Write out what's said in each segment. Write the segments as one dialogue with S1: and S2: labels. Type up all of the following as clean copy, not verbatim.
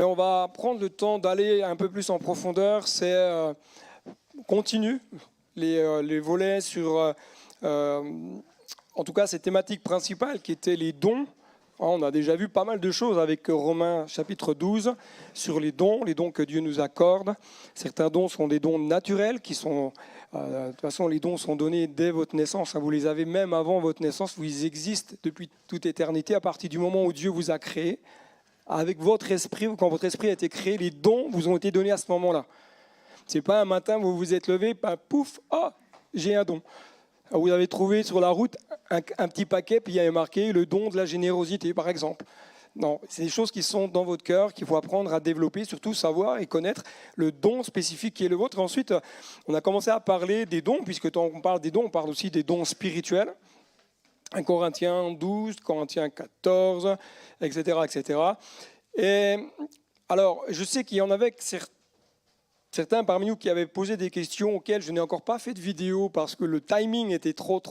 S1: Et on va prendre le temps d'aller un peu plus en profondeur. C'est continue les volets sur, en tout cas, ces thématiques principales qui étaient les dons. On a déjà vu pas mal de choses avec Romains chapitre 12 sur les dons que Dieu nous accorde. Certains dons sont des dons naturels qui sont, de toute façon, les dons sont donnés dès votre naissance. Vous les avez même avant votre naissance. Ils existent depuis toute éternité à partir du moment où Dieu vous a créé. Avec votre esprit, quand votre esprit a été créé, les dons vous ont été donnés à ce moment-là. Ce n'est pas un matin où vous vous êtes levé, pouf, oh, j'ai un don. Vous avez trouvé sur la route un petit paquet, puis il y avait marqué le don de la générosité, par exemple. Non, c'est des choses qui sont dans votre cœur, qu'il faut apprendre à développer, surtout savoir et connaître le don spécifique qui est le vôtre. Et ensuite, on a commencé à parler des dons, puisque quand on parle des dons, on parle aussi des dons spirituels. 1 Corinthiens 12, Corinthiens 14, etc., etc. Et alors, je sais qu'il y en avait certains parmi nous qui avaient posé des questions auxquelles je n'ai encore pas fait de vidéo parce que le timing était trop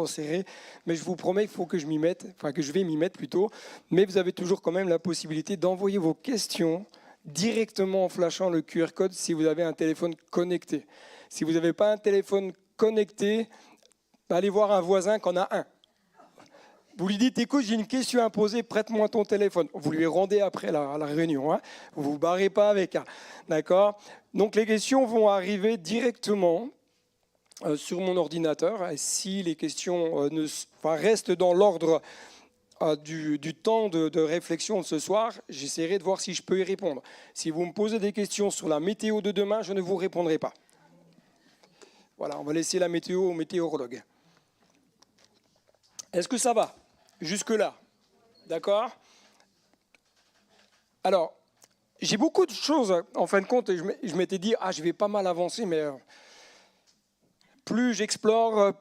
S1: serré. Mais je vous promets qu'il faut que je m'y mette, enfin que je vais m'y mettre plutôt. Mais vous avez toujours quand même la possibilité d'envoyer vos questions directement en flashant le QR code si vous avez un téléphone connecté. Si vous n'avez pas un téléphone connecté, allez voir un voisin qui en a un. Vous lui dites, écoute, j'ai une question à poser, prête-moi ton téléphone. Vous lui rendez après la réunion. Hein. Vous ne vous barrez pas avec un. D'accord ? Donc les questions vont arriver directement sur mon ordinateur. Et si les questions restent dans l'ordre du temps de réflexion de ce soir, j'essaierai de voir si je peux y répondre. Si vous me posez des questions sur la météo de demain, je ne vous répondrai pas. Voilà, on va laisser la météo au météorologue. Est-ce que ça va ? Jusque-là. D'accord ? Alors, j'ai beaucoup de choses, en fin de compte, je m'étais dit, je vais pas mal avancer, mais plus j'explore.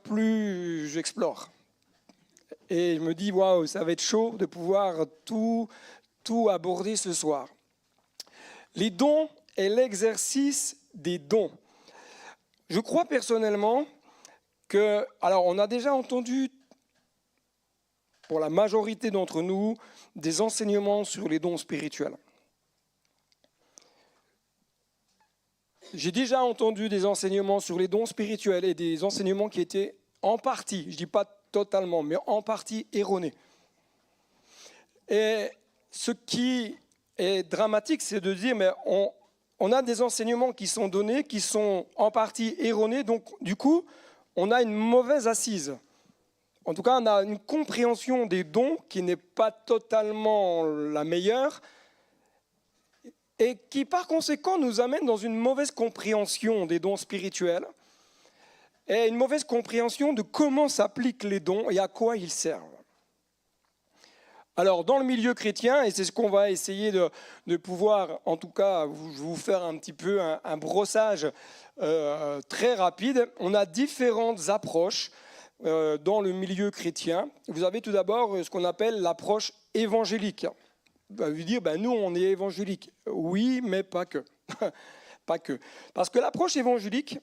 S1: Et je me dis, waouh, ça va être chaud de pouvoir tout aborder ce soir. Les dons et l'exercice des dons. Je crois personnellement que, alors on a déjà entendu, pour la majorité d'entre nous, des enseignements sur les dons spirituels. J'ai déjà entendu des enseignements sur les dons spirituels et des enseignements qui étaient en partie, je ne dis pas totalement, mais en partie erronés. Et ce qui est dramatique, c'est de dire, mais on a des enseignements qui sont donnés, qui sont en partie erronés, donc du coup, on a une mauvaise assise. En tout cas, on a une compréhension des dons qui n'est pas totalement la meilleure et qui, par conséquent, nous amène dans une mauvaise compréhension des dons spirituels et une mauvaise compréhension de comment s'appliquent les dons et à quoi ils servent. Alors, dans le milieu chrétien, et c'est ce qu'on va essayer de pouvoir, en tout cas, vous faire un petit peu un brossage très rapide, on a différentes approches dans le milieu chrétien. Vous avez tout d'abord ce qu'on appelle l'approche évangélique. Vous allez dire, nous, on est évangélique. Oui, mais pas que. Pas que. Parce que l'approche évangélique,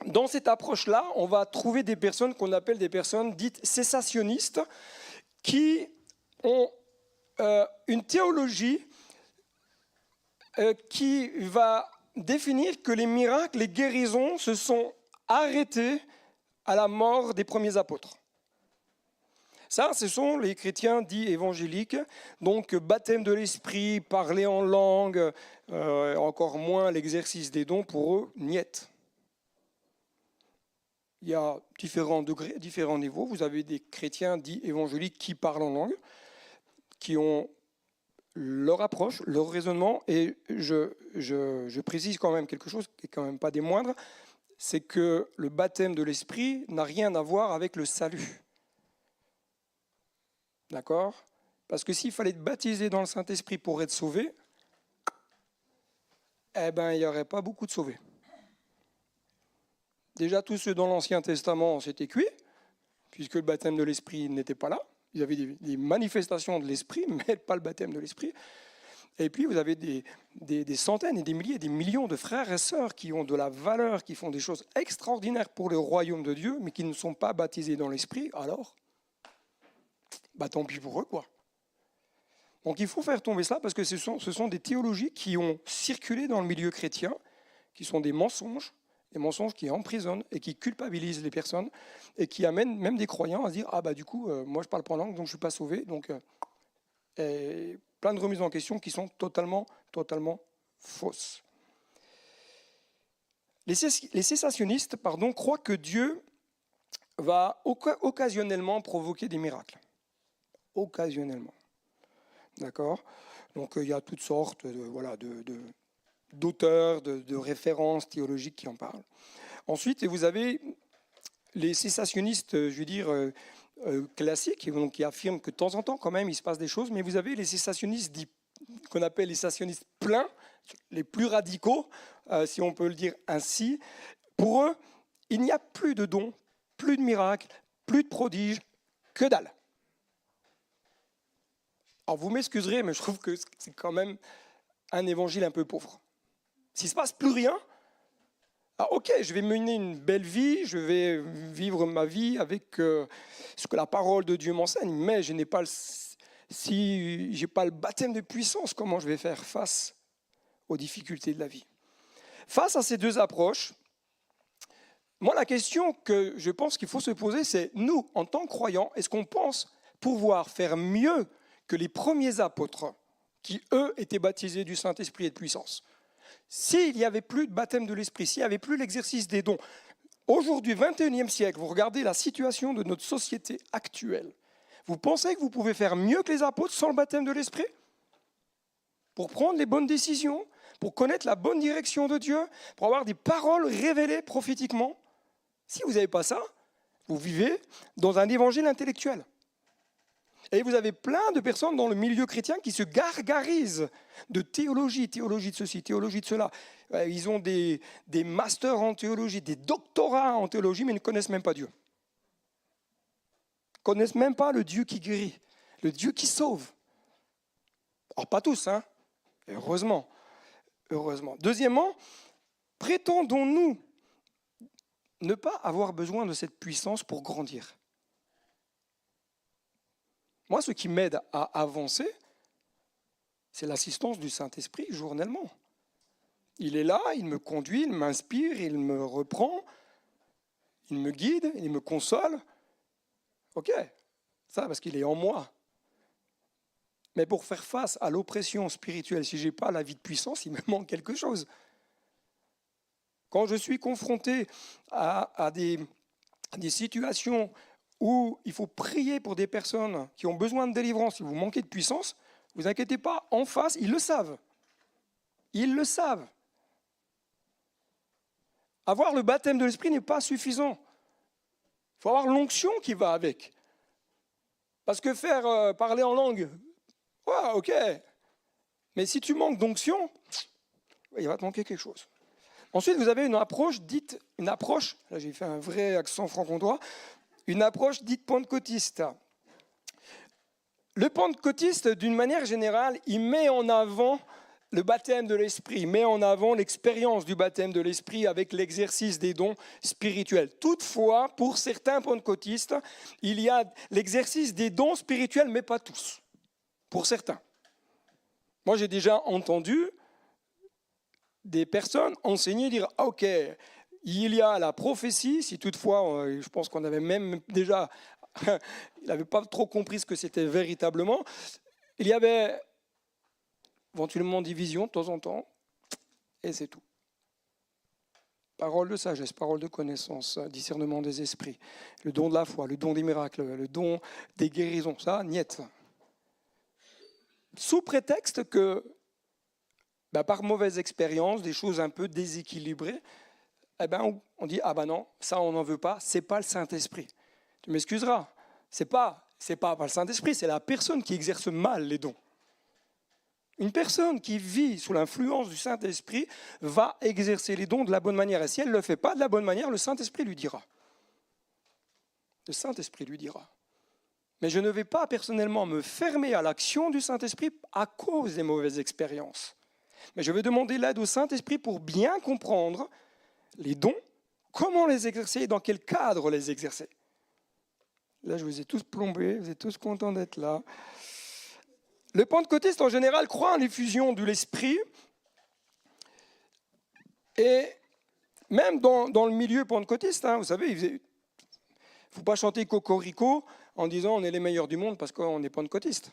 S1: dans cette approche-là, on va trouver des personnes qu'on appelle des personnes dites cessationnistes qui ont une théologie qui va définir que les miracles, les guérisons se sont arrêtés à la mort des premiers apôtres. Ça, ce sont les chrétiens dits évangéliques, donc baptême de l'esprit, parler en langue, encore moins l'exercice des dons, pour eux, niet. Il y a différents degrés, différents niveaux. Vous avez des chrétiens dits évangéliques qui parlent en langue, qui ont leur approche, leur raisonnement, et je précise quand même quelque chose qui n'est quand même pas des moindres, c'est que le baptême de l'esprit n'a rien à voir avec le salut. D'accord ? Parce que s'il fallait être baptisé dans le Saint-Esprit pour être sauvé, il n'y aurait pas beaucoup de sauvés. Déjà, tous ceux dans l'Ancien Testament, c'était cuit, puisque le baptême de l'Esprit n'était pas là. Ils avaient des manifestations de l'Esprit, mais pas le baptême de l'Esprit. Et puis, vous avez des centaines et des milliers, des millions de frères et sœurs qui ont de la valeur, qui font des choses extraordinaires pour le royaume de Dieu, mais qui ne sont pas baptisés dans l'Esprit. Alors, tant pis pour eux, quoi. Donc il faut faire tomber cela parce que ce sont des théologies qui ont circulé dans le milieu chrétien, qui sont des mensonges qui emprisonnent et qui culpabilisent les personnes et qui amènent même des croyants à se dire « Ah bah du coup, moi je parle pas en langue, donc je ne suis pas sauvé. » Donc plein de remises en question qui sont totalement fausses. Les cessationnistes croient que Dieu va occasionnellement provoquer des miracles. Occasionnellement. D'accord ? Donc il y a toutes sortes d'auteurs, de références théologiques qui en parlent. Ensuite, vous avez les cessationnistes, classiques, donc, qui affirment que de temps en temps, quand même, il se passe des choses, mais vous avez les cessationnistes qu'on appelle les cessationnistes pleins, les plus radicaux, si on peut le dire ainsi. Pour eux, il n'y a plus de dons, plus de miracles, plus de prodiges, que dalle. Alors vous m'excuserez, mais je trouve que c'est quand même un évangile un peu pauvre. S'il ne se passe plus rien, ok, je vais mener une belle vie, je vais vivre ma vie avec ce que la parole de Dieu m'enseigne, mais si je n'ai pas le baptême de puissance, comment je vais faire face aux difficultés de la vie? Face à ces deux approches, moi la question que je pense qu'il faut se poser, c'est nous, en tant que croyants, est-ce qu'on pense pouvoir faire mieux que les premiers apôtres qui, eux, étaient baptisés du Saint-Esprit et de puissance? S'il n'y avait plus de baptême de l'Esprit, s'il n'y avait plus l'exercice des dons, aujourd'hui, 21e siècle, vous regardez la situation de notre société actuelle, vous pensez que vous pouvez faire mieux que les apôtres sans le baptême de l'Esprit? Pour prendre les bonnes décisions, pour connaître la bonne direction de Dieu, pour avoir des paroles révélées prophétiquement? Si vous n'avez pas ça, vous vivez dans un évangile intellectuel. Et vous avez plein de personnes dans le milieu chrétien qui se gargarisent de théologie de ceci, théologie de cela. Ils ont des masters en théologie, des doctorats en théologie, mais ils ne connaissent même pas Dieu. Ils ne connaissent même pas le Dieu qui guérit, le Dieu qui sauve. Alors pas tous, hein, heureusement. Deuxièmement, prétendons-nous ne pas avoir besoin de cette puissance pour grandir? Moi, ce qui m'aide à avancer, c'est l'assistance du Saint-Esprit journellement. Il est là, il me conduit, il m'inspire, il me reprend, il me guide, il me console. Ok, ça parce qu'il est en moi. Mais pour faire face à l'oppression spirituelle, si je n'ai pas la vie de puissance, il me manque quelque chose. Quand je suis confronté à des situations où il faut prier pour des personnes qui ont besoin de délivrance, si vous manquez de puissance, ne vous inquiétez pas, en face, ils le savent. Ils le savent. Avoir le baptême de l'Esprit n'est pas suffisant. Il faut avoir l'onction qui va avec. Parce que faire parler en langue, ouais, ok. Mais si tu manques d'onction, il va te manquer quelque chose. Ensuite, vous avez une approche, là j'ai fait un vrai accent franc-comtois, une approche dite pentecôtiste. Le pentecôtiste, d'une manière générale, il met en avant le baptême de l'Esprit, il met en avant l'expérience du baptême de l'Esprit avec l'exercice des dons spirituels. Toutefois, pour certains pentecôtistes, il y a l'exercice des dons spirituels, mais pas tous, pour certains. Moi, j'ai déjà entendu des personnes enseigner, dire « Ok, il y a la prophétie », si toutefois, je pense qu'on avait même déjà, il n'avait pas trop compris ce que c'était véritablement. Il y avait éventuellement division de temps en temps, et c'est tout. Parole de sagesse, parole de connaissance, discernement des esprits, le don de la foi, le don des miracles, le don des guérisons, ça, niet. Sous prétexte que, par mauvaise expérience, des choses un peu déséquilibrées, on dit, non, ça on n'en veut pas, c'est pas le Saint-Esprit. Tu m'excuseras, c'est pas le Saint-Esprit, c'est la personne qui exerce mal les dons. Une personne qui vit sous l'influence du Saint-Esprit va exercer les dons de la bonne manière. Et si elle ne le fait pas de la bonne manière, le Saint-Esprit lui dira. Le Saint-Esprit lui dira. Mais je ne vais pas personnellement me fermer à l'action du Saint-Esprit à cause des mauvaises expériences. Mais je vais demander l'aide au Saint-Esprit pour bien comprendre les dons, comment les exercer et dans quel cadre les exercer. Là, je vous ai tous plombés, vous êtes tous contents d'être là. Les pentecôtistes, en général, croient en l'effusion de l'esprit. Et même dans le milieu pentecôtiste, vous savez, il ne faut pas chanter Cocorico en disant on est les meilleurs du monde parce qu'on est pentecôtiste.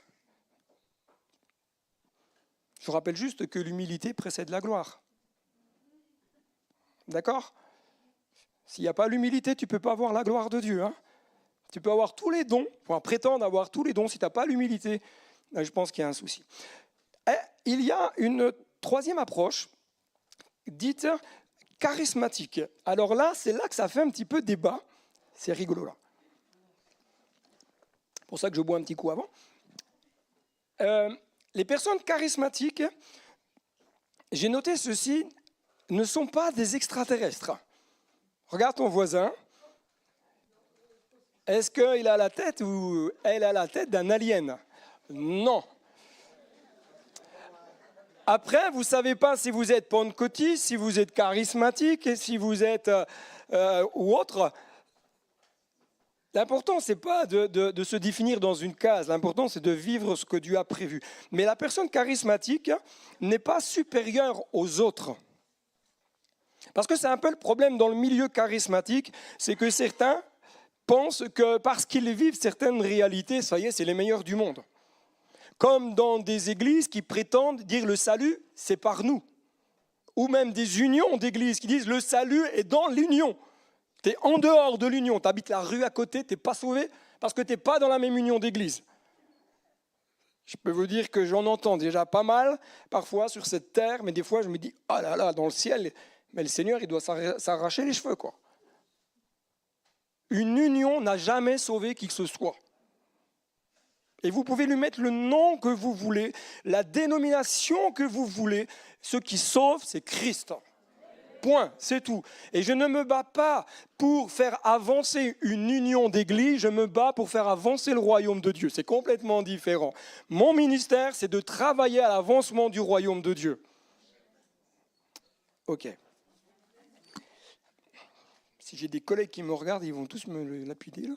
S1: Je rappelle juste que l'humilité précède la gloire. D'accord ? S'il n'y a pas l'humilité, tu ne peux pas avoir la gloire de Dieu. Tu peux avoir tous les dons, prétendre avoir tous les dons. Si tu n'as pas l'humilité, je pense qu'il y a un souci. Et il y a une troisième approche, dite charismatique. Alors là, c'est là que ça fait un petit peu débat. C'est rigolo là. C'est pour ça que je bois un petit coup avant. Les personnes charismatiques, j'ai noté ceci, ne sont pas des extraterrestres. Regarde ton voisin. Est-ce qu'il a la tête ou elle a la tête d'un alien ? Non. Après, vous ne savez pas si vous êtes pentecôtiste, si vous êtes charismatique, si vous êtes ou autre. L'important, ce n'est pas de se définir dans une case. L'important, c'est de vivre ce que Dieu a prévu. Mais la personne charismatique n'est pas supérieure aux autres. Parce que c'est un peu le problème dans le milieu charismatique, c'est que certains pensent que parce qu'ils vivent certaines réalités, ça y est, c'est les meilleurs du monde. Comme dans des églises qui prétendent dire le salut, c'est par nous. Ou même des unions d'églises qui disent le salut est dans l'union. Tu es en dehors de l'union, tu habites la rue à côté, tu n'es pas sauvé parce que tu n'es pas dans la même union d'église. Je peux vous dire que j'en entends déjà pas mal, parfois sur cette terre, mais des fois je me dis, oh là là, dans le ciel, mais le Seigneur, il doit s'arracher les cheveux, quoi. Une union n'a jamais sauvé qui que ce soit. Et vous pouvez lui mettre le nom que vous voulez, la dénomination que vous voulez. Ce qui sauve, c'est Christ. Point, c'est tout. Et je ne me bats pas pour faire avancer une union d'église, je me bats pour faire avancer le royaume de Dieu. C'est complètement différent. Mon ministère, c'est de travailler à l'avancement du royaume de Dieu. Ok. Si j'ai des collègues qui me regardent, ils vont tous me lapider là.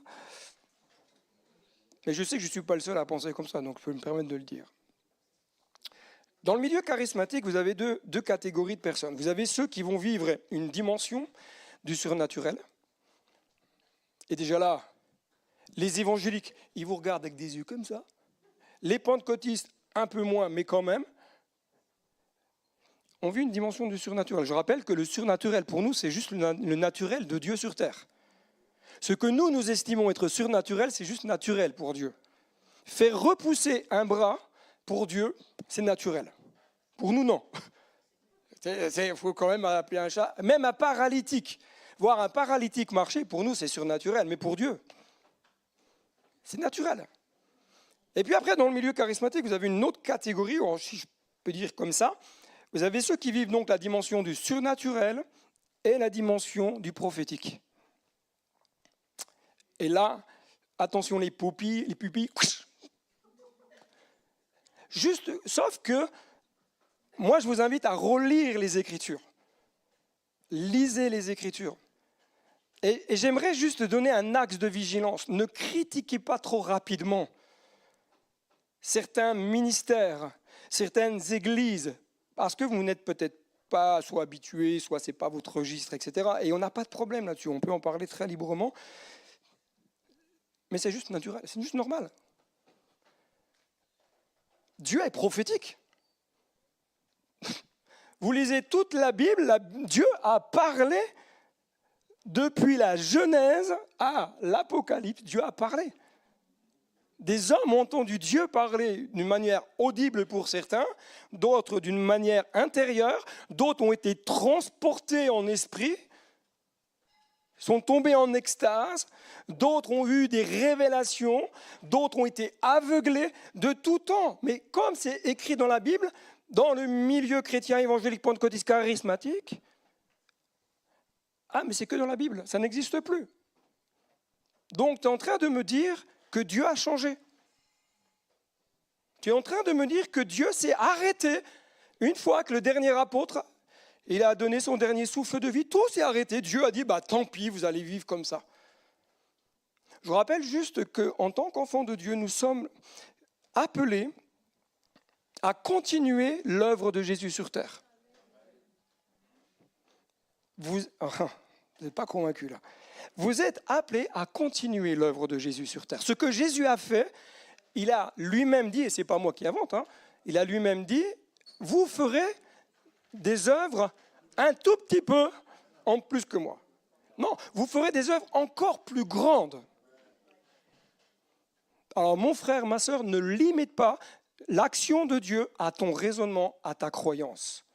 S1: Mais je sais que je ne suis pas le seul à penser comme ça, donc je peux me permettre de le dire. Dans le milieu charismatique, vous avez deux catégories de personnes. Vous avez ceux qui vont vivre une dimension du surnaturel. Et déjà là, les évangéliques, ils vous regardent avec des yeux comme ça. Les pentecôtistes, un peu moins, mais quand même, ont vu une dimension du surnaturel. Je rappelle que le surnaturel, pour nous, c'est juste le naturel de Dieu sur terre. Ce que nous estimons être surnaturel, c'est juste naturel pour Dieu. Faire repousser un bras, pour Dieu, c'est naturel. Pour nous, non. Il faut quand même appeler un chat. Même un paralytique. Voir un paralytique marcher, pour nous, c'est surnaturel. Mais pour Dieu, c'est naturel. Et puis après, dans le milieu charismatique, vous avez une autre catégorie, si je peux dire comme ça. Vous avez ceux qui vivent donc la dimension du surnaturel et la dimension du prophétique. Et là, attention les pupilles. Juste, sauf que, moi je vous invite à relire les Écritures. Lisez les Écritures. Et j'aimerais juste donner un axe de vigilance. Ne critiquez pas trop rapidement certains ministères, certaines églises, parce que vous n'êtes peut-être pas soit habitués, soit ce n'est pas votre registre, etc. Et on n'a pas de problème là-dessus, on peut en parler très librement. Mais c'est juste naturel, c'est juste normal. Dieu est prophétique. Vous lisez toute la Bible, Dieu a parlé depuis la Genèse à l'Apocalypse, Dieu a parlé. Des hommes ont entendu Dieu parler d'une manière audible pour certains, d'autres d'une manière intérieure, d'autres ont été transportés en esprit, sont tombés en extase, d'autres ont eu des révélations, d'autres ont été aveuglés de tout temps. Mais comme c'est écrit dans la Bible, dans le milieu chrétien évangélique pentecôtiste charismatique, mais c'est que dans la Bible, ça n'existe plus. Donc tu es en train de me dire que Dieu a changé. Tu es en train de me dire que Dieu s'est arrêté une fois que le dernier apôtre, il a donné son dernier souffle de vie, tout s'est arrêté. Dieu a dit, tant pis, vous allez vivre comme ça. Je rappelle juste qu'en tant qu'enfants de Dieu, nous sommes appelés à continuer l'œuvre de Jésus sur terre. Vous n'êtes pas convaincu là. Vous êtes appelés à continuer l'œuvre de Jésus sur terre. Ce que Jésus a fait, il a lui-même dit, et ce n'est pas moi qui invente, il a lui-même dit, vous ferez des œuvres un tout petit peu en plus que moi. Non, vous ferez des œuvres encore plus grandes. Alors mon frère, ma sœur, ne limite pas l'action de Dieu à ton raisonnement, à ta croyance.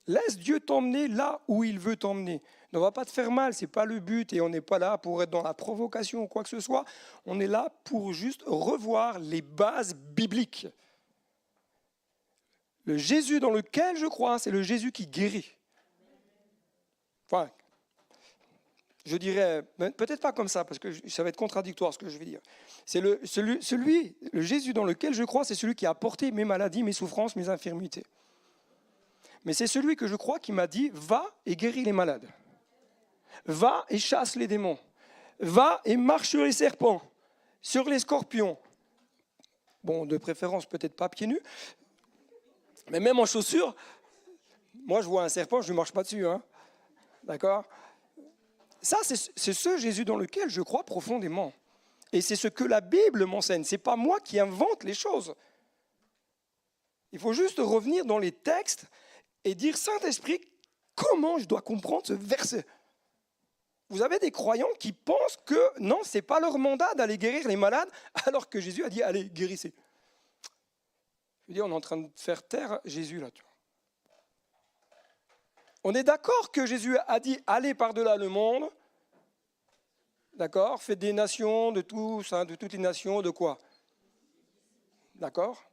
S1: Laisse Dieu t'emmener là où il veut t'emmener. Ne va pas te faire mal, ce n'est pas le but et on n'est pas là pour être dans la provocation ou quoi que ce soit. On est là pour juste revoir les bases bibliques. Le Jésus dans lequel je crois, c'est le Jésus qui guérit. Enfin, je dirais, peut-être pas comme ça, parce que ça va être contradictoire ce que je vais dire. C'est le Jésus dans lequel je crois, c'est celui qui a porté mes maladies, mes souffrances, mes infirmités. Mais c'est celui que je crois qui m'a dit, va et guéris les malades. Va et chasse les démons. Va et marche sur les serpents, sur les scorpions. Bon, de préférence, peut-être pas pieds nus, mais même en chaussures. Moi, je vois un serpent, je ne marche pas dessus. D'accord ? Ça, c'est ce Jésus dans lequel je crois profondément. Et c'est ce que la Bible m'enseigne. Ce n'est pas moi qui invente les choses. Il faut juste revenir dans les textes et dire, Saint-Esprit, comment je dois comprendre ce verset ? Vous avez des croyants qui pensent que non, ce n'est pas leur mandat d'aller guérir les malades, alors que Jésus a dit, allez, guérissez. Je veux dire, on est en train de faire taire Jésus là. Tu vois. On est d'accord que Jésus a dit, allez par-delà le monde, d'accord, faites des nations, de tous, de toutes les nations, de quoi ? D'accord ?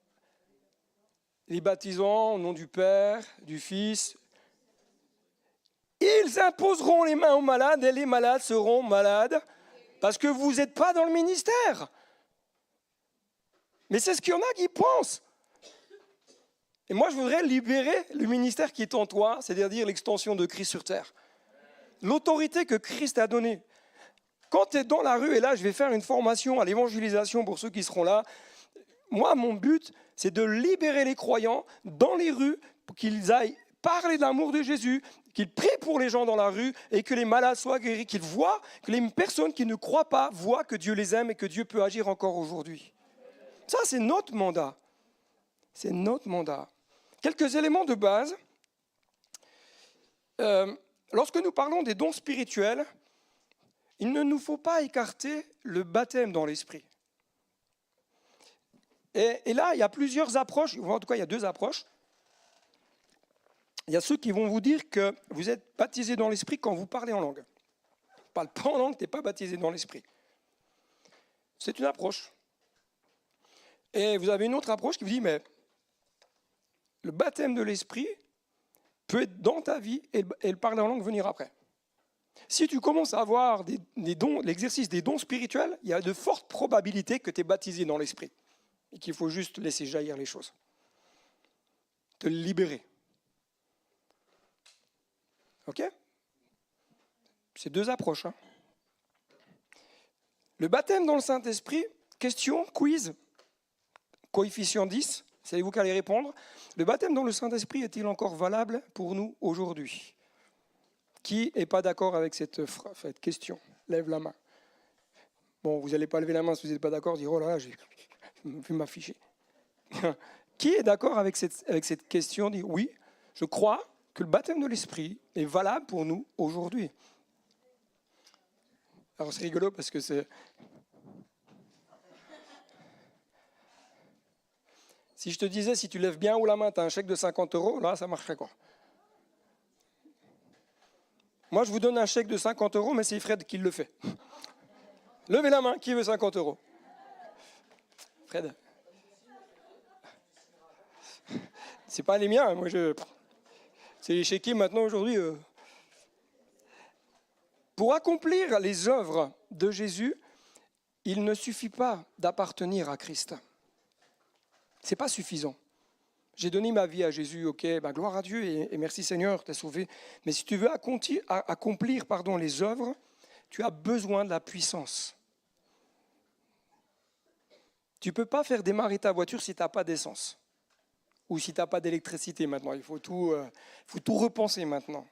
S1: Les baptisant au nom du Père, du Fils. Ils imposeront les mains aux malades et les malades seront malades parce que vous n'êtes pas dans le ministère. Mais c'est ce qu'il y en a qui pensent. Et moi, je voudrais libérer le ministère qui est en toi, c'est-à-dire l'extension de Christ sur terre. L'autorité que Christ a donnée. Quand tu es dans la rue, et là, je vais faire une formation à l'évangélisation pour ceux qui seront là, moi, mon but, c'est de libérer les croyants dans les rues pour qu'ils aillent parler de l'amour de Jésus, qu'ils prient pour les gens dans la rue et que les malades soient guéris, qu'ils voient, que les personnes qui ne croient pas voient que Dieu les aime et que Dieu peut agir encore aujourd'hui. Ça, c'est notre mandat. C'est notre mandat. Quelques éléments de base. Lorsque nous parlons des dons spirituels, il ne nous faut pas écarter le baptême dans l'esprit. Et là, il y a plusieurs approches, ou en tout cas, il y a deux approches. Il y a ceux qui vont vous dire que vous êtes baptisé dans l'esprit quand vous parlez en langue. Parle pas en langue, tu n'es pas baptisé dans l'esprit. C'est une approche. Et vous avez une autre approche qui vous dit, mais le baptême de l'esprit peut être dans ta vie et le parler en langue venir après. Si tu commences à avoir des dons, l'exercice des dons spirituels, il y a de fortes probabilités que tu es baptisé dans l'esprit et qu'il faut juste laisser jaillir les choses. Te libérer. Ok ? C'est deux approches. Le baptême dans le Saint-Esprit, question, quiz, coefficient 10, c'est vous qui allez répondre. Le baptême dans le Saint-Esprit est-il encore valable pour nous aujourd'hui ? Qui n'est pas d'accord avec cette question ? Lève la main. Bon, vous n'allez pas lever la main si vous n'êtes pas d'accord, dire oh là là, je vais m'afficher. Qui est d'accord avec cette question ? Dit oui, je crois que le baptême de l'Esprit est valable pour nous aujourd'hui. Alors c'est rigolo parce que c'est... Si je te disais, si tu lèves bien haut la main, tu as un chèque de 50 €, là, ça marcherait quoi ? Moi, je vous donne un chèque de 50 €, mais c'est Fred qui le fait. Levez la main, qui veut 50 €? Fred. C'est pas les miens, moi c'est les chéquiers maintenant aujourd'hui. Pour accomplir les œuvres de Jésus, il ne suffit pas d'appartenir à Christ. Ce n'est pas suffisant. J'ai donné ma vie à Jésus, ok, gloire à Dieu et merci Seigneur, tu es sauvé. Mais si tu veux accomplir les œuvres, tu as besoin de la puissance. Tu ne peux pas faire démarrer ta voiture si tu n'as pas d'essence. Ou si tu n'as pas d'électricité maintenant, il faut tout repenser maintenant.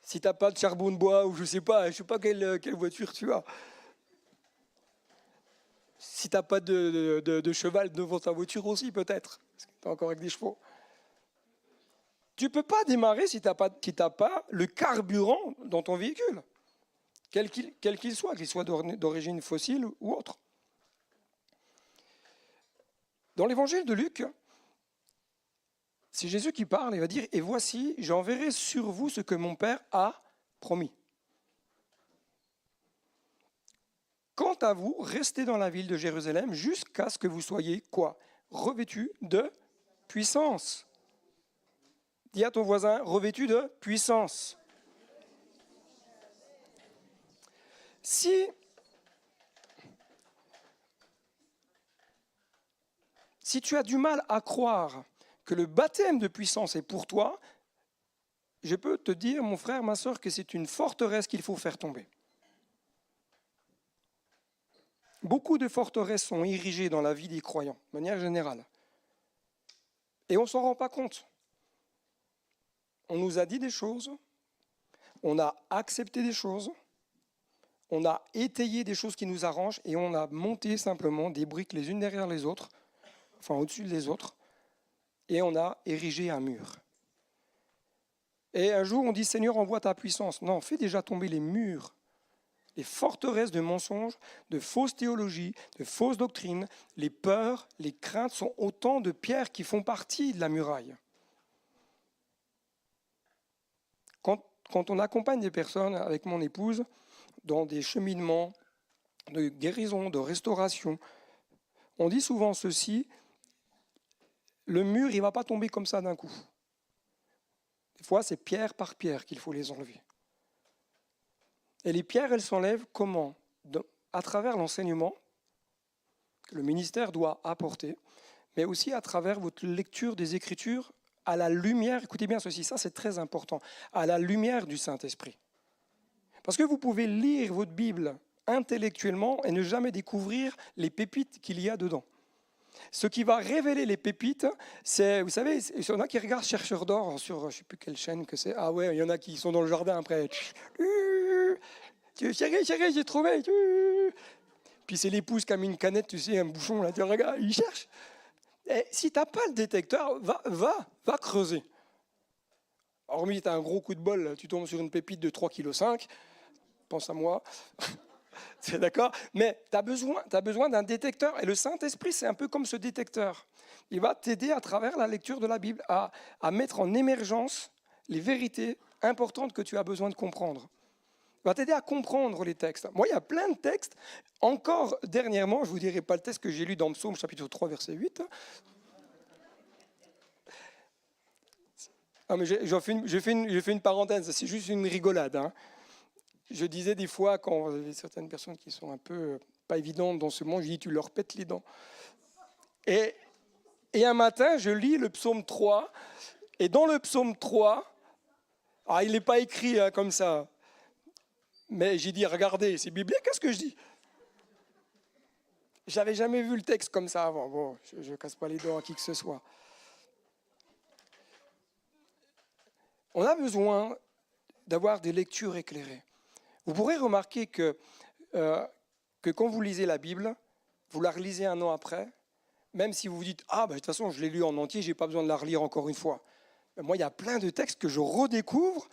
S1: Si tu n'as pas de charbon de bois ou je sais pas quelle voiture tu as. Si tu n'as pas de cheval devant ta voiture aussi peut-être, parce que tu es encore avec des chevaux. Tu ne peux pas démarrer si tu n'as pas le carburant dans ton véhicule, quel qu'il soit d'origine fossile ou autre. Dans l'évangile de Luc, c'est Jésus qui parle, il va dire « Et voici, j'enverrai sur vous ce que mon Père a promis. Quant à vous, restez dans la ville de Jérusalem jusqu'à ce que vous soyez quoi? Revêtus de puissance. » Dis à ton voisin, revêtu de puissance. Si tu as du mal à croire que le baptême de puissance est pour toi, je peux te dire, mon frère, ma soeur, que c'est une forteresse qu'il faut faire tomber. Beaucoup de forteresses sont érigées dans la vie des croyants, de manière générale. Et on ne s'en rend pas compte. On nous a dit des choses, on a accepté des choses, on a étayé des choses qui nous arrangent et on a monté simplement des briques les unes derrière les autres, enfin au-dessus des autres, et on a érigé un mur. Et un jour, on dit, Seigneur, envoie ta puissance. Non, fais déjà tomber les murs, les forteresses de mensonges, de fausses théologies, de fausses doctrines. Les peurs, les craintes sont autant de pierres qui font partie de la muraille. Quand on accompagne des personnes avec mon épouse dans des cheminements de guérison, de restauration, on dit souvent ceci, le mur, il ne va pas tomber comme ça d'un coup. Des fois, c'est pierre par pierre qu'il faut les enlever. Et les pierres, elles s'enlèvent comment? À travers l'enseignement que le ministère doit apporter, mais aussi à travers votre lecture des Écritures à la lumière, écoutez bien ceci, ça c'est très important, à la lumière du Saint-Esprit. Parce que vous pouvez lire votre Bible intellectuellement et ne jamais découvrir les pépites qu'il y a dedans. Ce qui va révéler les pépites, c'est, vous savez, il y en a qui regardent Chercheurs d'or sur, je ne sais plus quelle chaîne que c'est. Ah ouais, il y en a qui sont dans le jardin après. Chérie, j'ai trouvé. Puis c'est l'épouse qui a mis une canette, tu sais, un bouchon, là, tu regardes, il cherche. Et si tu n'as pas le détecteur, va creuser. Hormis, tu as un gros coup de bol, tu tombes sur une pépite de 3,5 kg, pense à moi. C'est d'accord? Mais tu as besoin d'un détecteur. Et le Saint-Esprit, c'est un peu comme ce détecteur. Il va t'aider à travers la lecture de la Bible à mettre en émergence les vérités importantes que tu as besoin de comprendre. Il va t'aider à comprendre les textes. Moi, il y a plein de textes. Encore dernièrement, je ne vous dirai pas le texte que j'ai lu dans Psaume chapitre 3, verset 8. Ah, mais j'ai fait une parenthèse, c'est juste une rigolade. Hein. Je disais des fois, quand il y a certaines personnes qui sont un peu pas évidentes dans ce monde, je dis, tu leur pètes les dents. Et un matin, je lis le psaume 3, et dans le psaume 3, il n'est pas écrit hein, comme ça, mais j'ai dit, regardez, c'est biblique, qu'est-ce que je dis? J'avais jamais vu le texte comme ça avant. Bon, je ne casse pas les dents à qui que ce soit. On a besoin d'avoir des lectures éclairées. Vous pourrez remarquer que quand vous lisez la Bible, vous la relisez un an après, même si vous vous dites « Ah, de toute façon, je l'ai lu en entier, je n'ai pas besoin de la relire encore une fois. » Moi, il y a plein de textes que je redécouvre,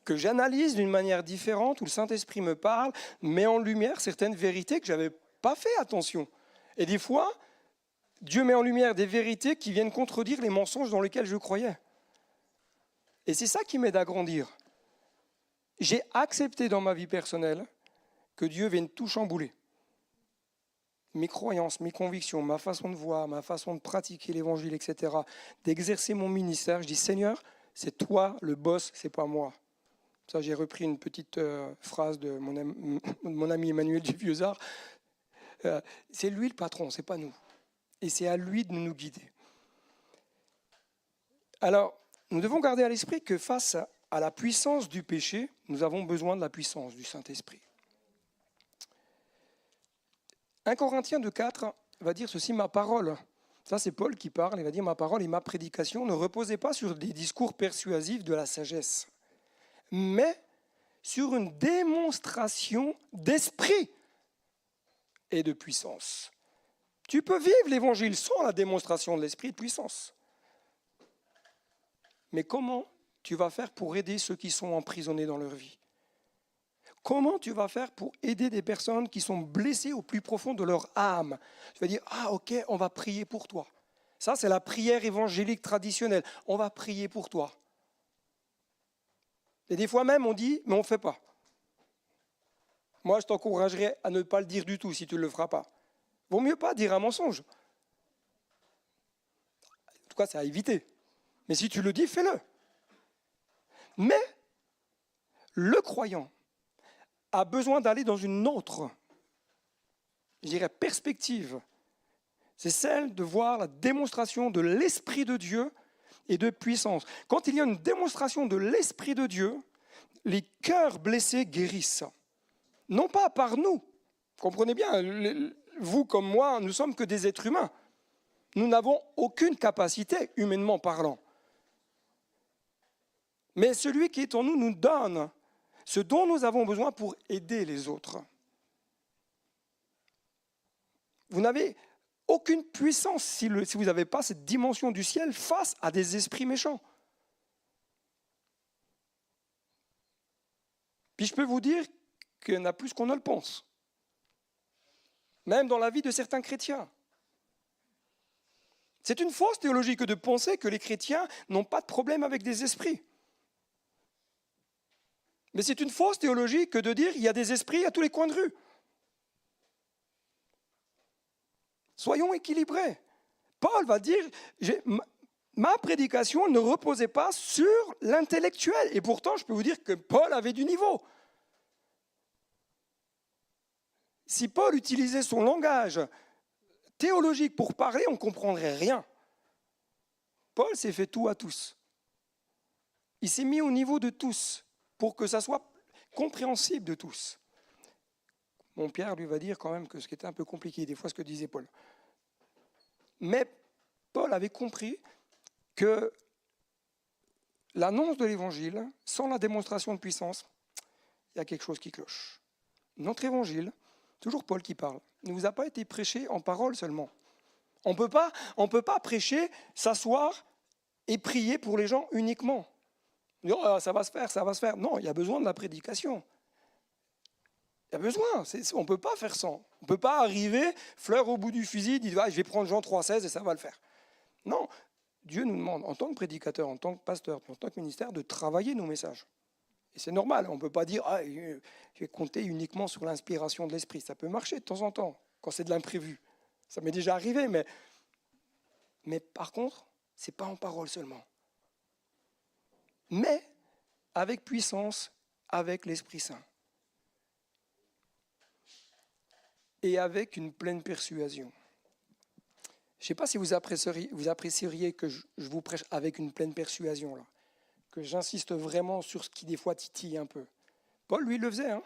S1: que j'analyse d'une manière différente, où le Saint-Esprit me parle, met en lumière certaines vérités que je n'avais pas fait attention. Et des fois, Dieu met en lumière des vérités qui viennent contredire les mensonges dans lesquels je croyais. Et c'est ça qui m'aide à grandir. J'ai accepté dans ma vie personnelle que Dieu vienne tout chambouler. Mes croyances, mes convictions, ma façon de voir, ma façon de pratiquer l'évangile, etc., d'exercer mon ministère. Je dis, Seigneur, c'est toi le boss, c'est pas moi. Ça, j'ai repris une petite phrase de mon ami Emmanuel du Vieux-Art. C'est lui le patron, c'est pas nous. Et c'est à lui de nous guider. Alors, nous devons garder à l'esprit que face à la puissance du péché, nous avons besoin de la puissance du Saint-Esprit. 1 Corinthiens 2,4 va dire ceci, ma parole Ça, c'est Paul qui parle. Il va dire, ma parole et ma prédication ne reposaient pas sur des discours persuasifs de la sagesse, mais sur une démonstration d'esprit et de puissance. Tu peux vivre l'évangile sans la démonstration de l'esprit et de puissance. Mais comment tu vas faire pour aider ceux qui sont emprisonnés dans leur vie? Comment tu vas faire pour aider des personnes qui sont blessées au plus profond de leur âme? Tu vas dire, ah ok, on va prier pour toi. Ça, c'est la prière évangélique traditionnelle. On va prier pour toi. Et des fois même, on dit, mais on ne fait pas. Moi, je t'encouragerais à ne pas le dire du tout si tu ne le feras pas. Vaut mieux pas dire un mensonge. En tout cas, c'est à éviter. Mais si tu le dis, fais-le. Mais le croyant a besoin d'aller dans une autre, je dirais, perspective. C'est celle de voir la démonstration de l'Esprit de Dieu et de puissance. Quand il y a une démonstration de l'Esprit de Dieu, les cœurs blessés guérissent. Non pas par nous. Comprenez bien, vous comme moi, nous ne sommes que des êtres humains. Nous n'avons aucune capacité, humainement parlant. Mais celui qui est en nous nous donne ce dont nous avons besoin pour aider les autres. Vous n'avez aucune puissance si vous n'avez pas cette dimension du ciel face à des esprits méchants. Puis je peux vous dire qu'il y en a plus qu'on ne le pense. Même dans la vie de certains chrétiens. C'est une fausse théologie que de penser que les chrétiens n'ont pas de problème avec des esprits. Mais c'est une fausse théologie que de dire qu'il y a des esprits à tous les coins de rue. Soyons équilibrés. Paul va dire, ma prédication ne reposait pas sur l'intellectuel. Et pourtant, je peux vous dire que Paul avait du niveau. Si Paul utilisait son langage théologique pour parler, on ne comprendrait rien. Paul s'est fait tout à tous. Il s'est mis au niveau de tous pour que ça soit compréhensible de tous. Mon Pierre lui va dire quand même que ce qui était un peu compliqué, des fois ce que disait Paul. Mais Paul avait compris que l'annonce de l'évangile, sans la démonstration de puissance, il y a quelque chose qui cloche. Notre évangile, toujours Paul qui parle, ne vous a pas été prêché en parole seulement. On ne peut pas prêcher, s'asseoir et prier pour les gens uniquement. Oh, ça va se faire, ça va se faire. Non, il y a besoin de la prédication. Il y a besoin, on ne peut pas faire sans. On ne peut pas arriver, fleur au bout du fusil, dire ah, je vais prendre Jean 3,16 et ça va le faire. Non, Dieu nous demande, en tant que prédicateur, en tant que pasteur, en tant que ministère, de travailler nos messages. Et c'est normal, on ne peut pas dire ah, je vais compter uniquement sur l'inspiration de l'esprit. Ça peut marcher de temps en temps, quand c'est de l'imprévu. Ça m'est déjà arrivé, mais par contre, ce n'est pas en parole seulement. Mais avec puissance, avec l'Esprit Saint. Et avec une pleine persuasion. Je ne sais pas si vous apprécieriez que je vous prêche avec une pleine persuasion, là. Que j'insiste vraiment sur ce qui des fois titille un peu. Paul, lui, le faisait, hein.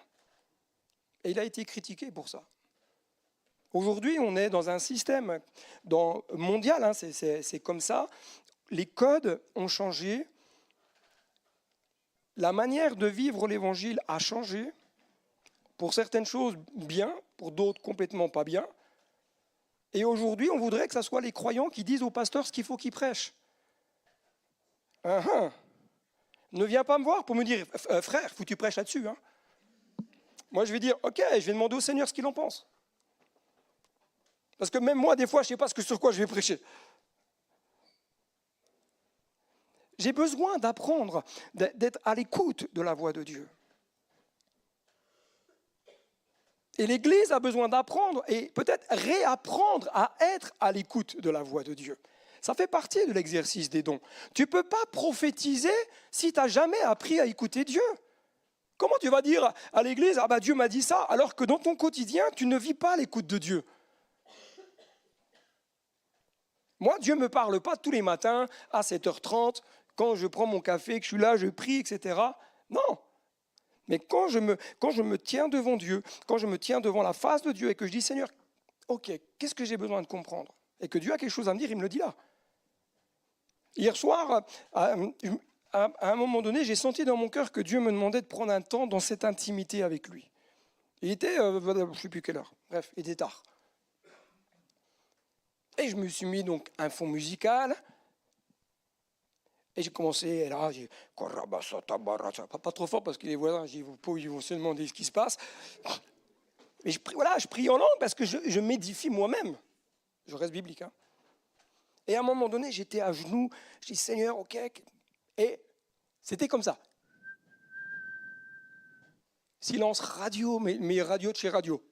S1: Et il a été critiqué pour ça. Aujourd'hui, on est dans un système mondial, hein, c'est comme ça. Les codes ont changé. La manière de vivre l'évangile a changé. Pour certaines choses, bien. Pour d'autres, complètement pas bien. Et aujourd'hui, on voudrait que ce soit les croyants qui disent aux pasteurs ce qu'il faut qu'ils prêchent. Ne viens pas me voir pour me dire, frère, faut que tu prêches là-dessus. Hein. Moi, je vais dire, ok, je vais demander au Seigneur ce qu'il en pense. Parce que même moi, des fois, je ne sais pas sur quoi je vais prêcher. J'ai besoin d'apprendre, d'être à l'écoute de la voix de Dieu. Et l'Église a besoin d'apprendre et peut-être réapprendre à être à l'écoute de la voix de Dieu. Ça fait partie de l'exercice des dons. Tu ne peux pas prophétiser si tu n'as jamais appris à écouter Dieu. Comment tu vas dire à l'Église, ah bah Dieu m'a dit ça, alors que dans ton quotidien, tu ne vis pas l'écoute de Dieu. Moi, Dieu ne me parle pas tous les matins à 7h30, quand je prends mon café, que je suis là, je prie, etc. Non. Mais quand je me tiens devant Dieu, quand je me tiens devant la face de Dieu et que je dis, Seigneur, ok, qu'est-ce que j'ai besoin de comprendre ? et que Dieu a quelque chose à me dire, il me le dit là. Hier soir, à un moment donné, j'ai senti dans mon cœur que Dieu me demandait de prendre un temps dans cette intimité avec lui. Il était, je ne sais plus quelle heure, bref, il était tard. Et je me suis mis donc un fond musical, et j'ai commencé, et là, j'ai pas trop fort parce que les voisins, ils vont se demander ce qui se passe. Mais je prie en langue parce que je m'édifie moi-même. Je reste biblique. Hein. Et à un moment donné, j'étais à genoux, je dis Seigneur, ok. Et c'était comme ça. Silence radio, mais radio de chez radio.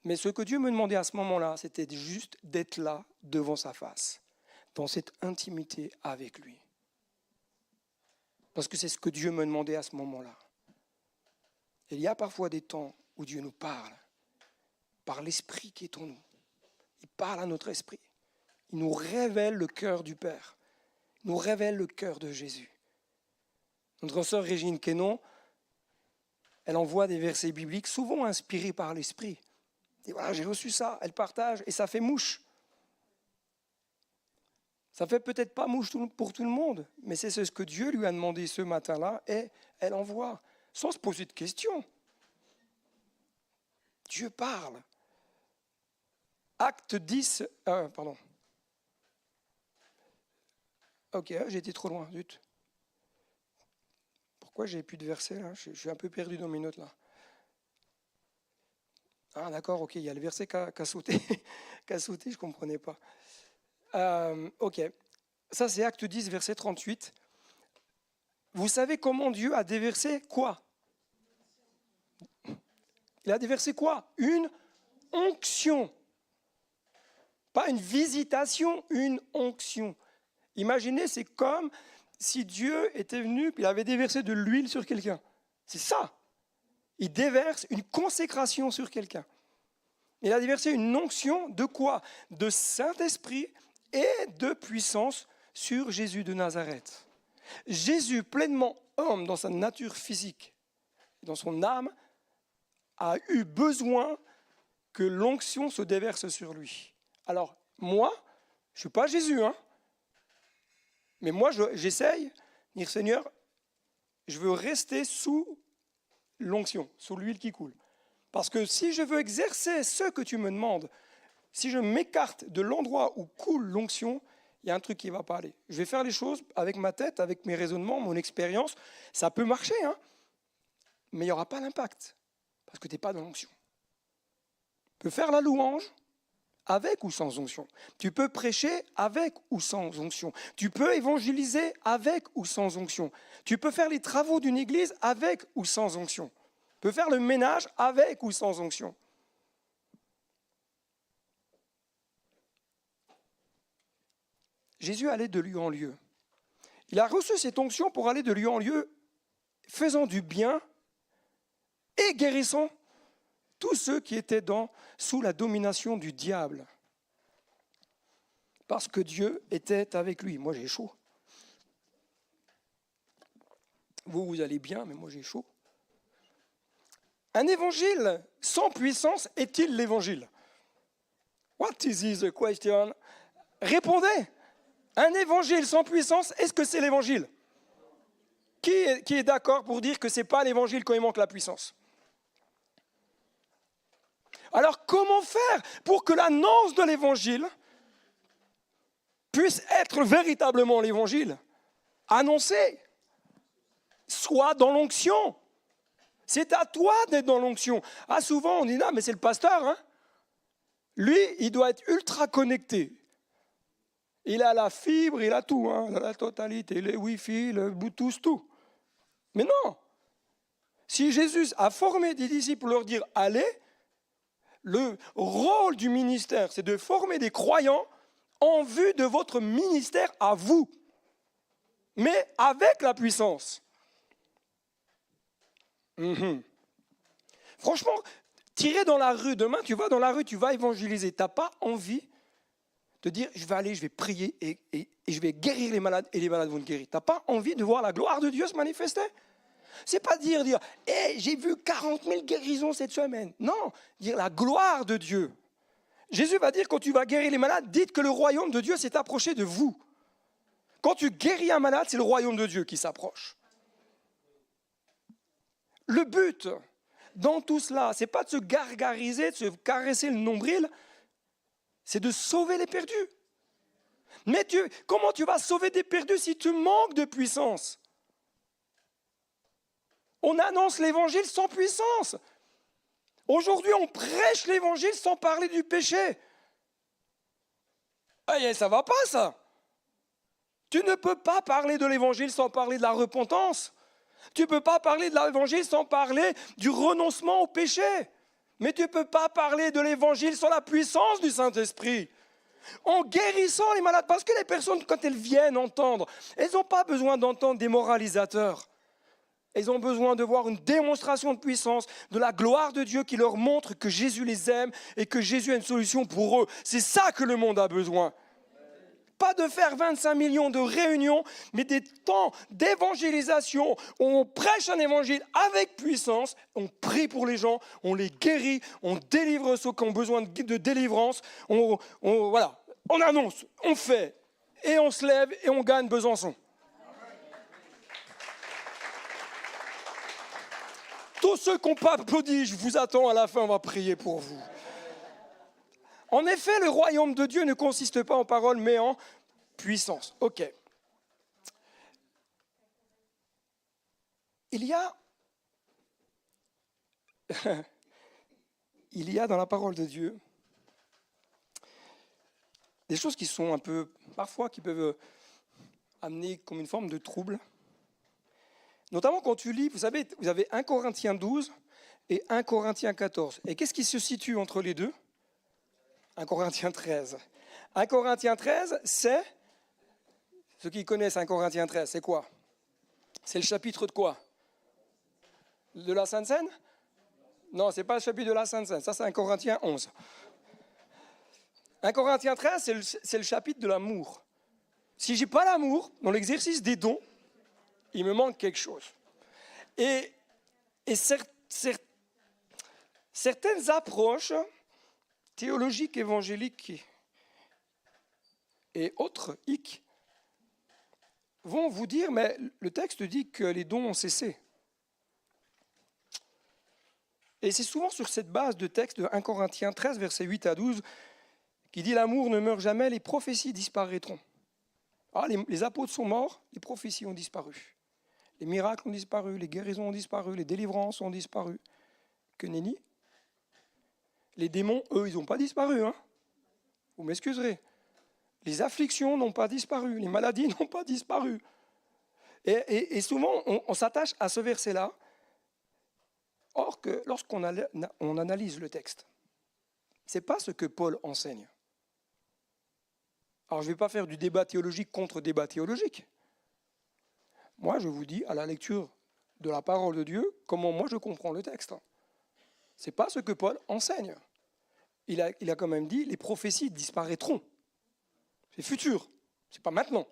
S1: Mais ce que Dieu me demandait à ce moment-là, c'était juste d'être là devant sa face, dans cette intimité avec lui. Parce que c'est ce que Dieu me demandait à ce moment-là. Il y a parfois des temps où Dieu nous parle, par l'Esprit qui est en nous. Il parle à notre esprit. Il nous révèle le cœur du Père. Il nous révèle le cœur de Jésus. Notre sœur Régine Quénon, elle envoie des versets bibliques souvent inspirés par l'Esprit. Et voilà, j'ai reçu ça, elle partage et ça fait mouche. Ça fait peut-être pas mouche pour tout le monde, mais c'est ce que Dieu lui a demandé ce matin-là et elle envoie, sans se poser de questions. Dieu parle. Acte 10, pardon. Ok, j'ai été trop loin, zut. Pourquoi j'ai plus de versets là ? Je suis un peu perdu dans mes notes là. Ah d'accord, ok, il y a le verset qui a sauté, qui a sauté, je ne comprenais pas. Ok, ça c'est Acte 10, verset 38. Vous savez comment Dieu a déversé quoi ? Il a déversé quoi ? Une onction. Pas une visitation, une onction. Imaginez, c'est comme si Dieu était venu et il avait déversé de l'huile sur quelqu'un. C'est ça. Il déverse une consécration sur quelqu'un. Il a déversé une onction de quoi ? De Saint-Esprit et de puissance sur Jésus de Nazareth. Jésus, pleinement homme dans sa nature physique, dans son âme, a eu besoin que l'onction se déverse sur lui. Alors, moi, je ne suis pas Jésus, hein, mais moi, j'essaye de dire, Seigneur, je veux rester sous l'onction, sous l'huile qui coule. Parce que si je veux exercer ce que tu me demandes, si je m'écarte de l'endroit où coule l'onction, il y a un truc qui ne va pas aller. Je vais faire les choses avec ma tête, avec mes raisonnements, mon expérience. Ça peut marcher, hein, mais il n'y aura pas d'impact, parce que tu n'es pas dans l'onction. Tu peux faire la louange avec ou sans onction. Tu peux prêcher avec ou sans onction. Tu peux évangéliser avec ou sans onction. Tu peux faire les travaux d'une église avec ou sans onction. Tu peux faire le ménage avec ou sans onction. Jésus allait de lieu en lieu. Il a reçu cette onction pour aller de lieu en lieu, faisant du bien et guérissant tous ceux qui étaient sous la domination du diable. Parce que Dieu était avec lui. Moi, j'ai chaud. Vous allez bien, mais moi, j'ai chaud. Un évangile sans puissance est-il l'évangile ? What is the question ? Répondez. Un évangile sans puissance, est-ce que c'est l'évangile ? Qui est d'accord pour dire que ce n'est pas l'évangile quand il manque la puissance ? Alors comment faire pour que l'annonce de l'évangile puisse être véritablement l'évangile annoncé, soit dans l'onction. C'est à toi d'être dans l'onction. Ah, souvent on dit, non mais c'est le pasteur, hein. Lui, il doit être ultra connecté. Il a la fibre, il a tout, hein, la totalité, les Wi-Fi, le Bluetooth, tout. Mais non. Si Jésus a formé des disciples pour leur dire, allez, le rôle du ministère, c'est de former des croyants en vue de votre ministère à vous, mais avec la puissance. Franchement, tirer dans la rue, demain tu vas dans la rue, tu vas évangéliser, tu n'as pas envie de dire, je vais aller, je vais prier et je vais guérir les malades et les malades vont guérir. Tu n'as pas envie de voir la gloire de Dieu se manifester ? C'est pas dire hey, j'ai vu 40 000 guérisons cette semaine. Non, dire la gloire de Dieu. Jésus va dire, quand tu vas guérir les malades, dites que le royaume de Dieu s'est approché de vous. Quand tu guéris un malade, c'est le royaume de Dieu qui s'approche. Le but dans tout cela, ce n'est pas de se gargariser, de se caresser le nombril, c'est de sauver les perdus. Mais comment tu vas sauver des perdus si tu manques de puissance? On annonce l'évangile sans puissance. Aujourd'hui, on prêche l'évangile sans parler du péché. Ça ne va pas, ça. Tu ne peux pas parler de l'évangile sans parler de la repentance. Tu ne peux pas parler de l'évangile sans parler du renoncement au péché. Mais tu ne peux pas parler de l'évangile sans la puissance du Saint-Esprit. En guérissant les malades, parce que les personnes, quand elles viennent entendre, elles n'ont pas besoin d'entendre des moralisateurs. Elles ont besoin de voir une démonstration de puissance, de la gloire de Dieu qui leur montre que Jésus les aime et que Jésus a une solution pour eux. C'est ça que le monde a besoin. Pas de faire 25 millions de réunions, mais des temps d'évangélisation où on prêche un évangile avec puissance, on prie pour les gens, on les guérit, on délivre ceux qui ont besoin de délivrance, voilà, on annonce, on fait, et on se lève et on gagne Besançon. Tous ceux qui n'ont pas applaudi, je vous attends à la fin, on va prier pour vous. En effet, le royaume de Dieu ne consiste pas en paroles, mais en puissance. Ok. Il y a dans la parole de Dieu des choses qui sont un peu, parfois, qui peuvent amener comme une forme de trouble. Notamment quand tu lis, vous savez, vous avez 1 Corinthiens 12 et 1 Corinthiens 14. Et qu'est-ce qui se situe entre les deux? 1 Corinthiens 13. 1 Corinthiens 13, c'est, ceux qui connaissent 1 Corinthiens 13, c'est quoi? C'est le chapitre de quoi? De la Sainte Seine? Non, ce n'est pas le chapitre de la Sainte Seine, ça c'est 1 Corinthiens 11. 1 Corinthiens 13, c'est le chapitre de l'amour. Si je n'ai pas l'amour, dans l'exercice des dons, il me manque quelque chose. Et certaines approches théologiques, évangéliques et autres, vont vous dire, mais le texte dit que les dons ont cessé. Et c'est souvent sur cette base de texte de 1 Corinthiens 13, versets 8 à 12, qui dit « L'amour ne meurt jamais, les prophéties disparaîtront. » Les apôtres sont morts, les prophéties ont disparu. Les miracles ont disparu, les guérisons ont disparu, les délivrances ont disparu. Que nenni. Les démons, eux, ils n'ont pas disparu. Hein. Vous m'excuserez. Les afflictions n'ont pas disparu, les maladies n'ont pas disparu. Et souvent, on s'attache à ce verset-là, or que lorsqu'on analyse le texte, ce n'est pas ce que Paul enseigne. Alors, je ne vais pas faire du débat théologique contre débat théologique. Moi, je vous dis, à la lecture de la parole de Dieu, comment moi je comprends le texte. Ce n'est pas ce que Paul enseigne. Il a quand même dit, les prophéties disparaîtront. C'est futur, ce n'est pas maintenant.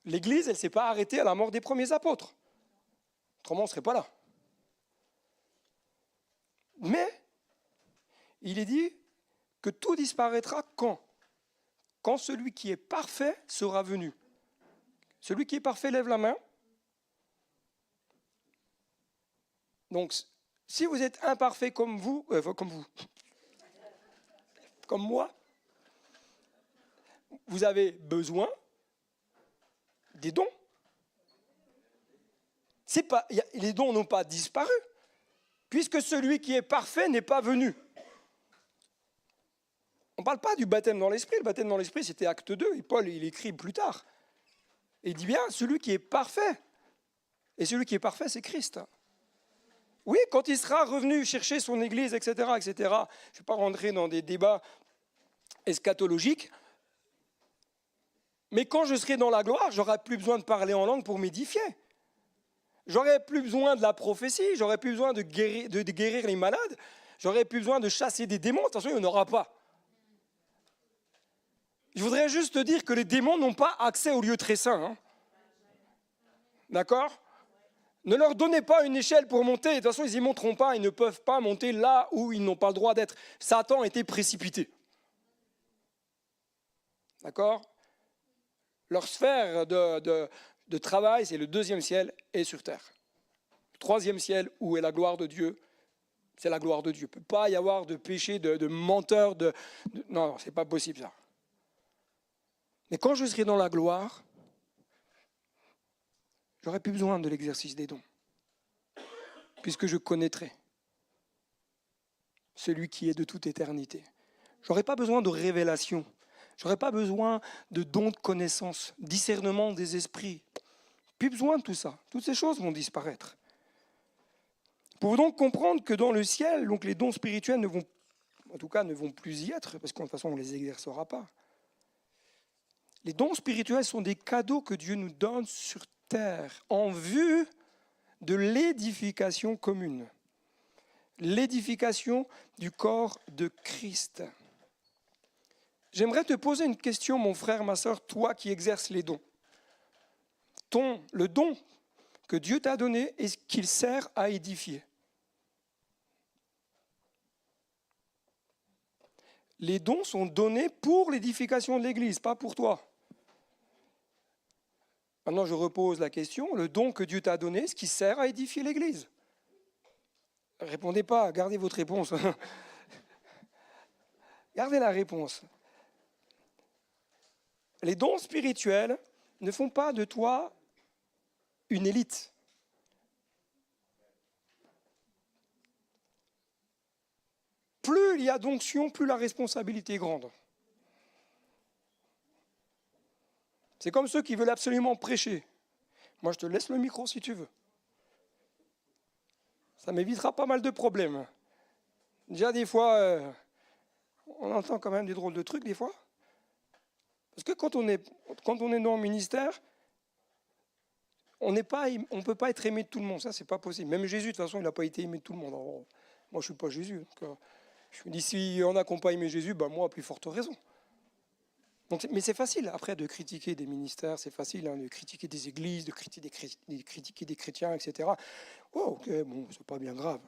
S1: L'Église, elle ne s'est pas arrêtée à la mort des premiers apôtres. Autrement, on ne serait pas là. Mais, il est dit que tout disparaîtra quand? Quand celui qui est parfait sera venu. Celui qui est parfait lève la main. Donc, si vous êtes imparfait comme moi, vous avez besoin des dons. Les dons n'ont pas disparu, puisque celui qui est parfait n'est pas venu. On ne parle pas du baptême dans l'esprit. Le baptême dans l'esprit, c'était acte 2, et Paul, il écrit plus tard. Et il dit bien, celui qui est parfait. Et celui qui est parfait, c'est Christ. Oui, quand il sera revenu chercher son Église, etc., etc., je ne vais pas rentrer dans des débats eschatologiques, mais quand je serai dans la gloire, je n'aurai plus besoin de parler en langue pour m'édifier. J'aurai plus besoin de la prophétie, j'aurai plus besoin de guérir les malades, j'aurai plus besoin de chasser des démons. Attention, il n'y en aura pas. Je voudrais juste te dire que les démons n'ont pas accès au lieu très saint. Hein. D'accord ? Ne leur donnez pas une échelle pour monter. De toute façon, ils n'y monteront pas. Ils ne peuvent pas monter là où ils n'ont pas le droit d'être. Satan a été précipité. D'accord? Leur sphère de travail, c'est le deuxième ciel et sur terre. Le troisième ciel, où est la gloire de Dieu, c'est la gloire de Dieu. Il ne peut pas y avoir de péché, de menteur. Non, ce n'est pas possible ça. Mais quand je serai dans la gloire, j'aurai plus besoin de l'exercice des dons. Puisque je connaîtrai celui qui est de toute éternité. Je n'aurai pas besoin de révélation. Je n'aurai pas besoin de dons de connaissance, discernement des esprits. Plus besoin de tout ça. Toutes ces choses vont disparaître. Vous pouvez donc comprendre que dans le ciel, donc les dons spirituels ne vont plus y être, parce que de toute façon, on ne les exercera pas. Les dons spirituels sont des cadeaux que Dieu nous donne sur terre, en vue de l'édification commune. L'édification du corps de Christ. J'aimerais te poser une question, mon frère, ma soeur, toi qui exerces les dons. Le don que Dieu t'a donné, est-ce qu'il sert à édifier? Les dons sont donnés pour l'édification de l'Église, pas pour toi. Maintenant, je repose la question, le don que Dieu t'a donné, est-ce qu'il sert à édifier l'Église? Répondez pas, gardez votre réponse. Gardez la réponse. Les dons spirituels ne font pas de toi une élite. Plus il y a d'onction, plus la responsabilité est grande. C'est comme ceux qui veulent absolument prêcher. Moi, je te laisse le micro si tu veux. Ça m'évitera pas mal de problèmes. Déjà, des fois, on entend quand même des drôles de trucs, des fois. Parce que quand on est dans le ministère, on ne peut pas être aimé de tout le monde. Ça, c'est pas possible. Même Jésus, de toute façon, il n'a pas été aimé de tout le monde. Alors, moi, je ne suis pas Jésus. Donc, je me dis, si on n'a pas aimé Jésus, ben moi, à plus forte raison. Donc, mais c'est facile, après, de critiquer des ministères, c'est facile de critiquer des églises, de critiquer des chrétiens, etc. Oh, ok, bon, c'est pas bien grave.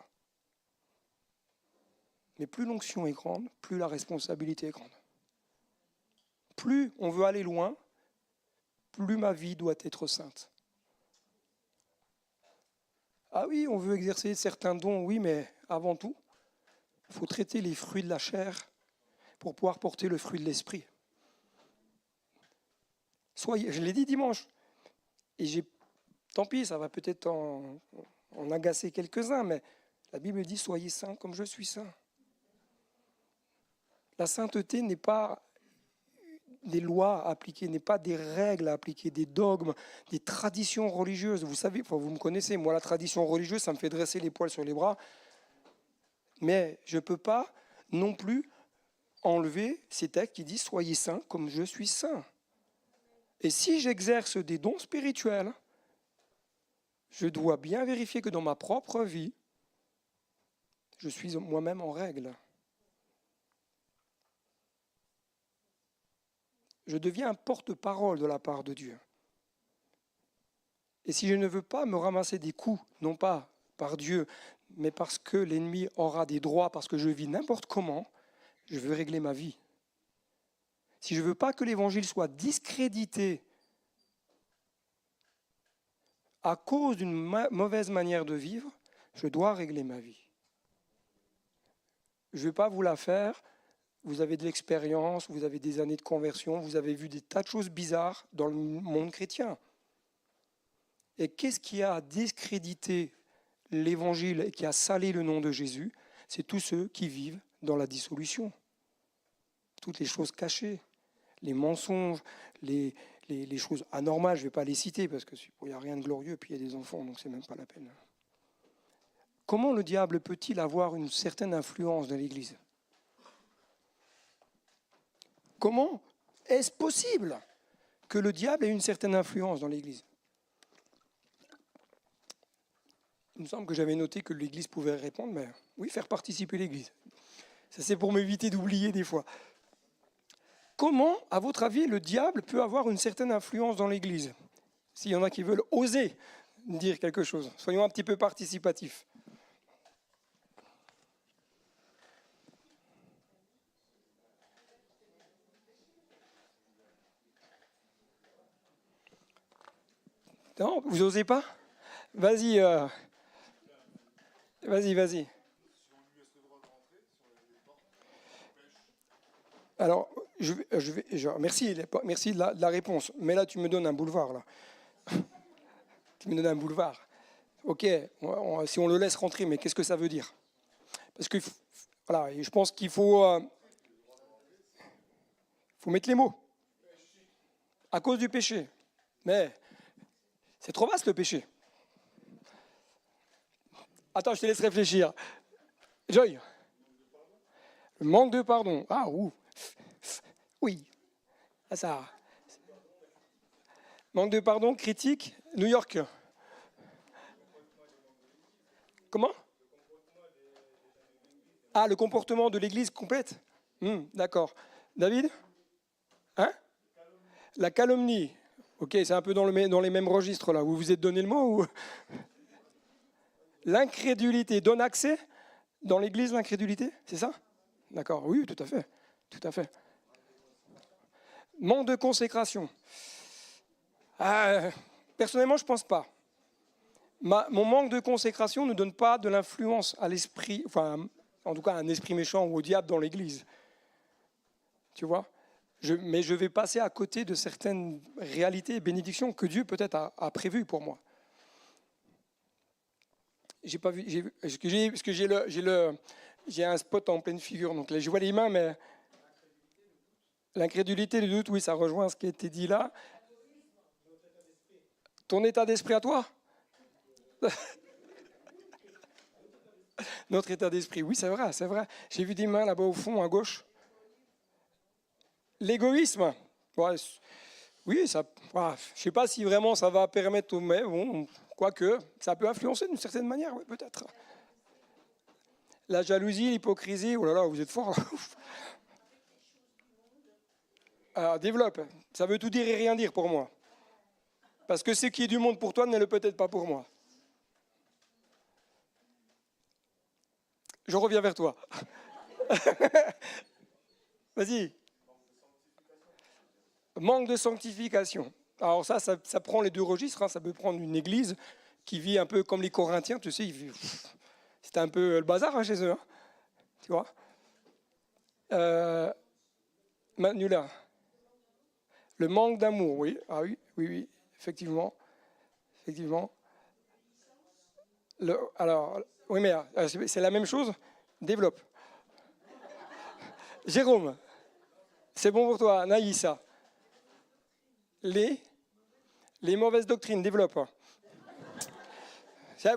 S1: Mais plus l'onction est grande, plus la responsabilité est grande. Plus on veut aller loin, plus ma vie doit être sainte. Ah oui, on veut exercer certains dons, oui, mais avant tout, il faut traiter les fruits de la chair pour pouvoir porter le fruit de l'esprit. Je l'ai dit dimanche, et tant pis, ça va peut-être en agacer quelques-uns, mais la Bible dit « Soyez saints comme je suis saint ». La sainteté n'est pas des lois à appliquer, n'est pas des règles à appliquer, des dogmes, des traditions religieuses. Vous savez, vous me connaissez, moi la tradition religieuse, ça me fait dresser les poils sur les bras, mais je ne peux pas non plus enlever ces textes qui disent « Soyez saints comme je suis saint ». Et si j'exerce des dons spirituels, je dois bien vérifier que dans ma propre vie, je suis moi-même en règle. Je deviens un porte-parole de la part de Dieu. Et si je ne veux pas me ramasser des coups, non pas par Dieu, mais parce que l'ennemi aura des droits, parce que je vis n'importe comment, je veux régler ma vie. Si je ne veux pas que l'évangile soit discrédité à cause d'une mauvaise manière de vivre, je dois régler ma vie. Je ne vais pas vous la faire. Vous avez de l'expérience, vous avez des années de conversion, vous avez vu des tas de choses bizarres dans le monde chrétien. Et qu'est-ce qui a discrédité l'évangile et qui a salé le nom de Jésus? C'est tous ceux qui vivent dans la dissolution. Toutes les choses cachées, les mensonges, les choses anormales, je ne vais pas les citer parce qu'il n'y a rien de glorieux, puis il y a des enfants, donc ce n'est même pas la peine. Comment le diable peut-il avoir une certaine influence dans l'Église? Comment est-ce possible que le diable ait une certaine influence dans l'Église? Il me semble que j'avais noté que l'Église pouvait répondre, mais oui, faire participer l'Église. Ça, c'est pour m'éviter d'oublier des fois. Comment, à votre avis, le diable peut avoir une certaine influence dans l'Église? S'il y en a qui veulent oser dire quelque chose. Soyons un petit peu participatifs. Non, vous osez pas? Vas-y, vas-y. Alors, merci de la réponse. Mais là, tu me donnes un boulevard, là. Tu me donnes un boulevard. Ok, si on le laisse rentrer, mais qu'est-ce que ça veut dire? Parce que, voilà, je pense qu'il faut mettre les mots. À cause du péché. Mais c'est trop vaste le péché. Attends, je te laisse réfléchir. Joy. Le manque de pardon. Ah, ouh. Oui. Ah, ça. Manque de pardon, critique. New York. Comment? Ah, le comportement de l'Église complète. D'accord. David? Hein? La calomnie. Ok, c'est un peu dans les mêmes registres là. Vous vous êtes donné le mot ou... L'incrédulité donne accès dans l'Église, l'incrédulité, c'est ça? D'accord, oui, tout à fait. Tout à fait. Manque de consécration. Personnellement, je ne pense pas. Mon manque de consécration ne donne pas de l'influence à l'esprit, enfin, en tout cas, à un esprit méchant ou au diable dans l'Église. Tu vois? Mais je vais passer à côté de certaines réalités et bénédictions que Dieu peut-être a prévues pour moi. J'ai pas vu, parce que j'ai un spot en pleine figure, donc là je vois les mains, mais l'incrédulité, le doute, oui, ça rejoint ce qui a été dit là. Ton état d'esprit à toi? Notre état d'esprit, oui, c'est vrai, c'est vrai. J'ai vu des mains là-bas au fond, à gauche. L'égoïsme, ouais, oui, ça, ouais, je ne sais pas si vraiment ça va permettre aux mais bon, quoique, ça peut influencer d'une certaine manière, oui, peut-être. La jalousie, l'hypocrisie, oh là là, vous êtes fort. Alors, développe, ça veut tout dire et rien dire pour moi. Parce que ce qui est du monde pour toi ne l'est peut-être pas pour moi. Je reviens vers toi. Vas-y. Manque de sanctification. Alors ça prend les deux registres. Ça peut prendre une église qui vit un peu comme les Corinthiens. Tu sais, c'était un peu le bazar chez eux. Tu vois. Maintenu là. Le manque d'amour, oui. Ah oui, effectivement. Alors, oui, mais c'est la même chose. Développe. Jérôme, c'est bon pour toi. Naïssa. Les mauvaises doctrines, développe.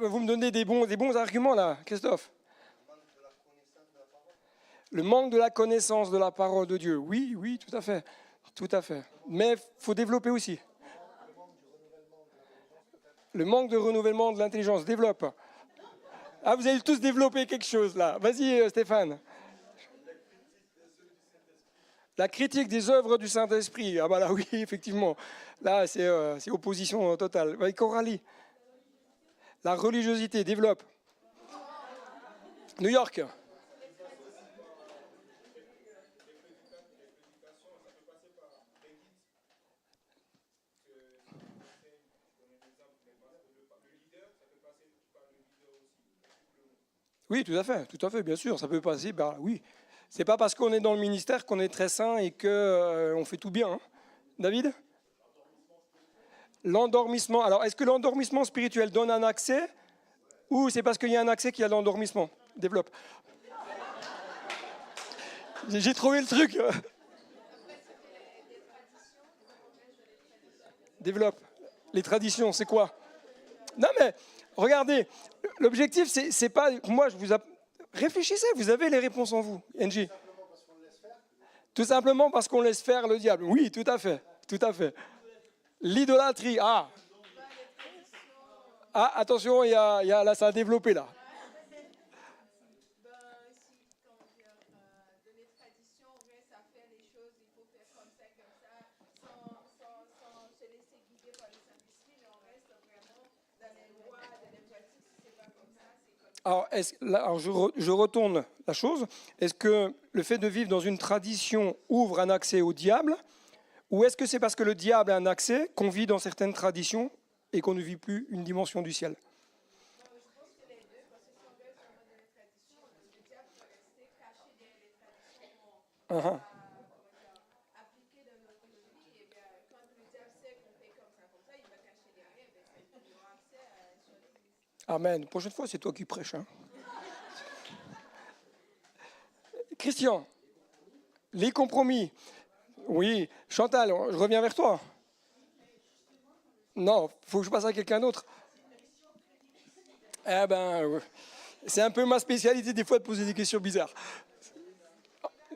S1: Vous me donnez des bons arguments là, Christophe. Le manque de la connaissance de la parole de Dieu. Oui, tout à fait. Tout à fait. Mais il faut développer aussi. Le manque de renouvellement de l'intelligence. Développe. Ah, vous allez tous développer quelque chose là. Vas-y, Stéphane. La critique des œuvres du Saint-Esprit. Ah bah là, oui, effectivement. Là, c'est opposition totale. Coralie. La religiosité. Développe. New York. Oui, tout à fait, bien sûr, ça peut passer. Bah oui, c'est pas parce qu'on est dans le ministère qu'on est très saint et que on fait tout bien. Hein. David? L'endormissement. Alors, est-ce que l'endormissement spirituel donne un accès ou c'est parce qu'il y a un accès qu'il y a l'endormissement? Développe. J'ai trouvé le truc. Développe. Les traditions, c'est quoi? Non mais regardez, l'objectif c'est pas moi je vous réfléchissez, vous avez les réponses en vous, NG. Tout simplement parce qu'on laisse faire le diable. Oui, tout à fait, tout à fait. L'idolâtrie, attention, là ça a développé là. Alors, je retourne la chose. Est-ce que le fait de vivre dans une tradition ouvre un accès au diable? Ou est-ce que c'est parce que le diable a un accès qu'on vit dans certaines traditions et qu'on ne vit plus une dimension du ciel? Uh-huh. Amen. Prochaine fois, c'est toi qui prêches. Hein. Christian, les compromis. Oui. Chantal, je reviens vers toi. Non, il faut que je passe à quelqu'un d'autre. Eh ben, c'est un peu ma spécialité des fois de poser des questions bizarres.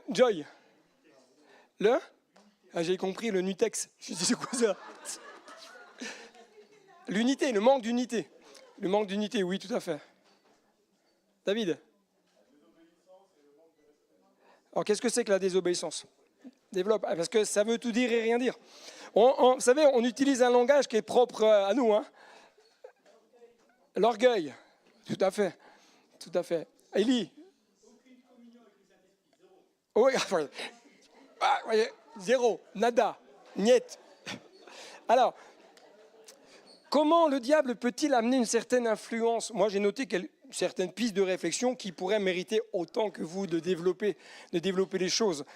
S1: Joy. Le j'ai compris, le Nutex. Je dis, c'est quoi ça? L'unité, le manque d'unité. Le manque d'unité, oui, tout à fait. David. Alors, qu'est-ce que c'est que la désobéissance? Développe, parce que ça veut tout dire et rien dire. Vous savez, on utilise un langage qui est propre à nous. Hein. L'orgueil, tout à fait. Tout à fait. Élie. Oui, voyez, zéro, nada, niet. Alors, comment le diable peut-il amener une certaine influence? Moi, j'ai noté certaines pistes de réflexion qui pourraient mériter autant que vous de développer les choses.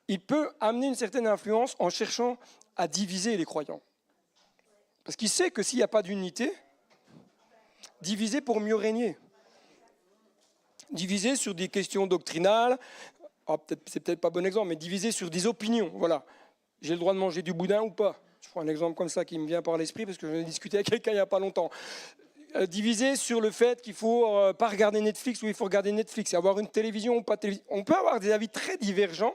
S1: Il peut amener une certaine influence en cherchant à diviser les croyants. Parce qu'il sait que s'il n'y a pas d'unité, diviser pour mieux régner. Diviser sur des questions doctrinales, c'est peut-être pas un bon exemple, mais diviser sur des opinions. Voilà. J'ai le droit de manger du boudin ou pas? Je prends un exemple comme ça qui me vient par l'esprit parce que j'en ai discuté avec quelqu'un il n'y a pas longtemps. Diviser sur le fait qu'il ne faut pas regarder Netflix ou il faut regarder Netflix, avoir une télévision ou pas de télévision. On peut avoir des avis très divergents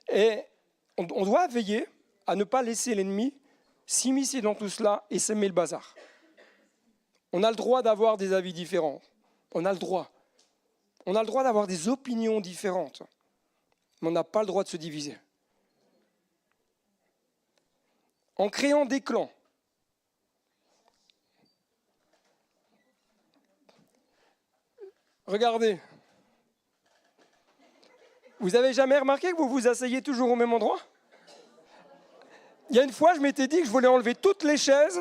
S1: et on doit veiller à ne pas laisser l'ennemi s'immiscer dans tout cela et semer le bazar. On a le droit d'avoir des avis différents. On a le droit. On a le droit d'avoir des opinions différentes. Mais on n'a pas le droit de se diviser. En créant des clans. Regardez. Vous avez jamais remarqué que vous vous asseyez toujours au même endroit? Il y a une fois, je m'étais dit que je voulais enlever toutes les chaises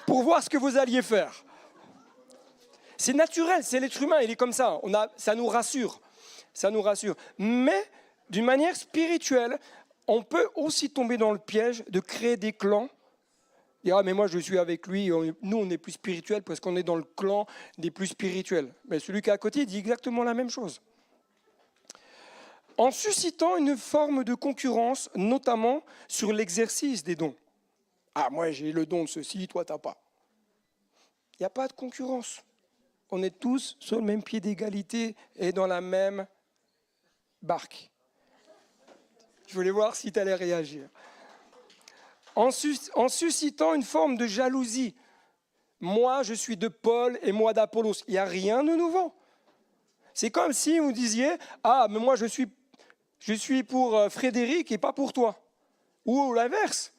S1: pour voir ce que vous alliez faire. C'est naturel, c'est l'être humain, il est comme ça. Ça nous rassure. Ça nous rassure. Mais d'une manière spirituelle, on peut aussi tomber dans le piège de créer des clans. Dire, ah, mais moi je suis avec lui, nous on est plus spirituel parce qu'on est dans le clan des plus spirituels. Mais celui qui est à côté dit exactement la même chose. En suscitant une forme de concurrence, notamment sur l'exercice des dons. Ah, moi j'ai le don de ceci, toi t'as pas. Il n'y a pas de concurrence. On est tous sur le même pied d'égalité et dans la même barque. Je voulais voir si tu allais réagir. En suscitant une forme de jalousie. Moi, je suis de Paul et moi d'Apollos. Il n'y a rien de nouveau. C'est comme si vous disiez, ah, mais moi je suis pour Frédéric et pas pour toi. Ou l'inverse.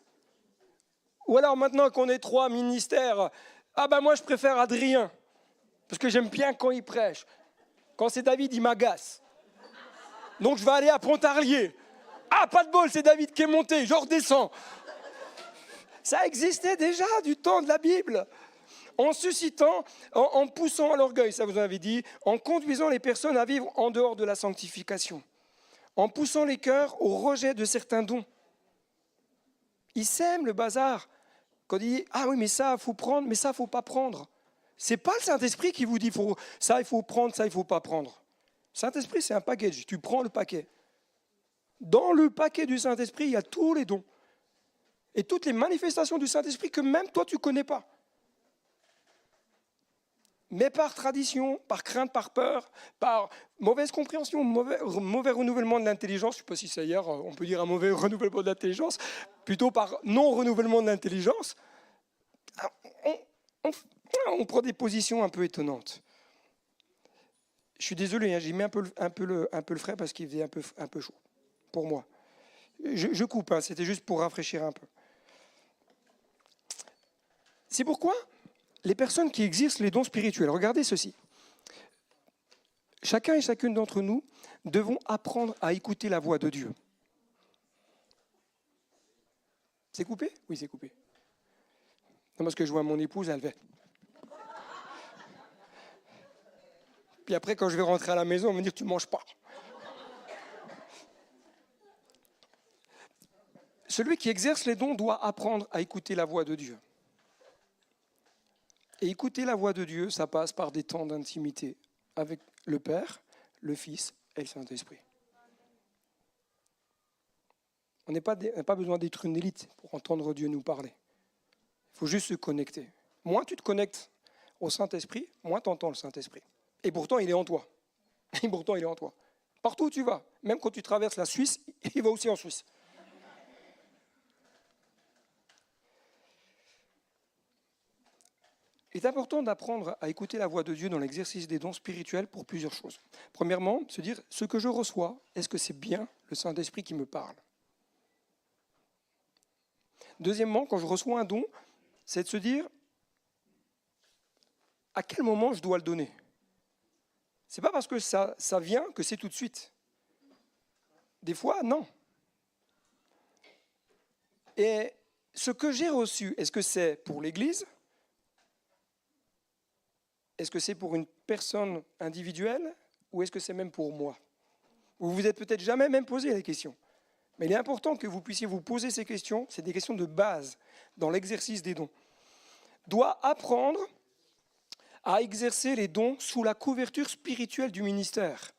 S1: Ou alors maintenant qu'on est 3 ministères, ah ben moi je préfère Adrien. Parce que j'aime bien quand il prêche. Quand c'est David, il m'agace. Donc je vais aller à Pontarlier. Ah, pas de bol, c'est David qui est monté, je redescends. Ça existait déjà du temps de la Bible. En suscitant, en poussant à l'orgueil, ça vous en avez dit, en conduisant les personnes à vivre en dehors de la sanctification, en poussant les cœurs au rejet de certains dons. Ils sèment le bazar. Quand il dit, ah oui, mais ça, il faut prendre, mais ça, il ne faut pas prendre. Ce n'est pas le Saint-Esprit qui vous dit, ça, il faut prendre, ça, il ne faut pas prendre. Le Saint-Esprit, c'est un package. Tu prends le paquet. Dans le paquet du Saint-Esprit, il y a tous les dons. Et toutes les manifestations du Saint-Esprit que même toi, tu ne connais pas. Mais par tradition, par crainte, par peur, par mauvaise compréhension, mauvais renouvellement de l'intelligence, je ne sais pas si c'est hier, on peut dire un mauvais renouvellement de l'intelligence, plutôt par non-renouvellement de l'intelligence, on prend des positions un peu étonnantes. Je suis désolé, hein, j'ai mis un peu le frais parce qu'il faisait un peu chaud, pour moi. Je coupe, hein, c'était juste pour rafraîchir un peu. C'est pourquoi les personnes qui exercent les dons spirituels, regardez ceci. chacun et chacune d'entre nous devons apprendre à écouter la voix de Dieu. C'est coupé? Oui, c'est coupé. Non, parce que je vois mon épouse, elle fait. Puis après, quand je vais rentrer à la maison, on va me dire, tu ne manges pas. Celui qui exerce les dons doit apprendre à écouter la voix de Dieu. Et écouter la voix de Dieu, ça passe par des temps d'intimité avec le Père, le Fils et le Saint-Esprit. On n'a pas besoin d'être une élite pour entendre Dieu nous parler. Il faut juste se connecter. Moins tu te connectes au Saint-Esprit, moins tu entends le Saint-Esprit. Et pourtant, il est en toi. Et pourtant, il est en toi. Partout où tu vas, même quand tu traverses la Suisse, il va aussi en Suisse. Il est important d'apprendre à écouter la voix de Dieu dans l'exercice des dons spirituels pour plusieurs choses. Premièrement, se dire, ce que je reçois, est-ce que c'est bien le Saint-Esprit qui me parle? Deuxièmement, quand je reçois un don, c'est de se dire, à quel moment je dois le donner? Ce n'est pas parce que ça vient que c'est tout de suite. Des fois, non. Et ce que j'ai reçu, est-ce que c'est pour l'Église? Est-ce que c'est pour une personne individuelle ou est-ce que c'est même pour moi? Vous vous êtes peut-être jamais même posé les questions. Mais il est important que vous puissiez vous poser ces questions. C'est des questions de base dans l'exercice des dons. Doit apprendre à exercer les dons sous la couverture spirituelle du ministère.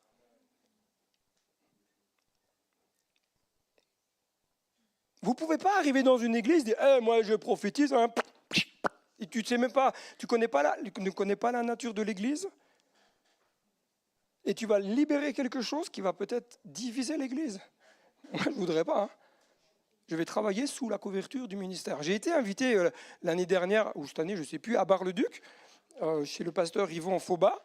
S1: Vous ne pouvez pas arriver dans une église et dire hey, « moi je prophétise hein. » Et tu ne connais pas la nature de l'église et tu vas libérer quelque chose qui va peut-être diviser l'église. Moi, je ne voudrais pas. Hein. Je vais travailler sous la couverture du ministère. J'ai été invité l'année dernière, ou cette année, je ne sais plus, à Bar-le-Duc, chez le pasteur Yvon Faubat,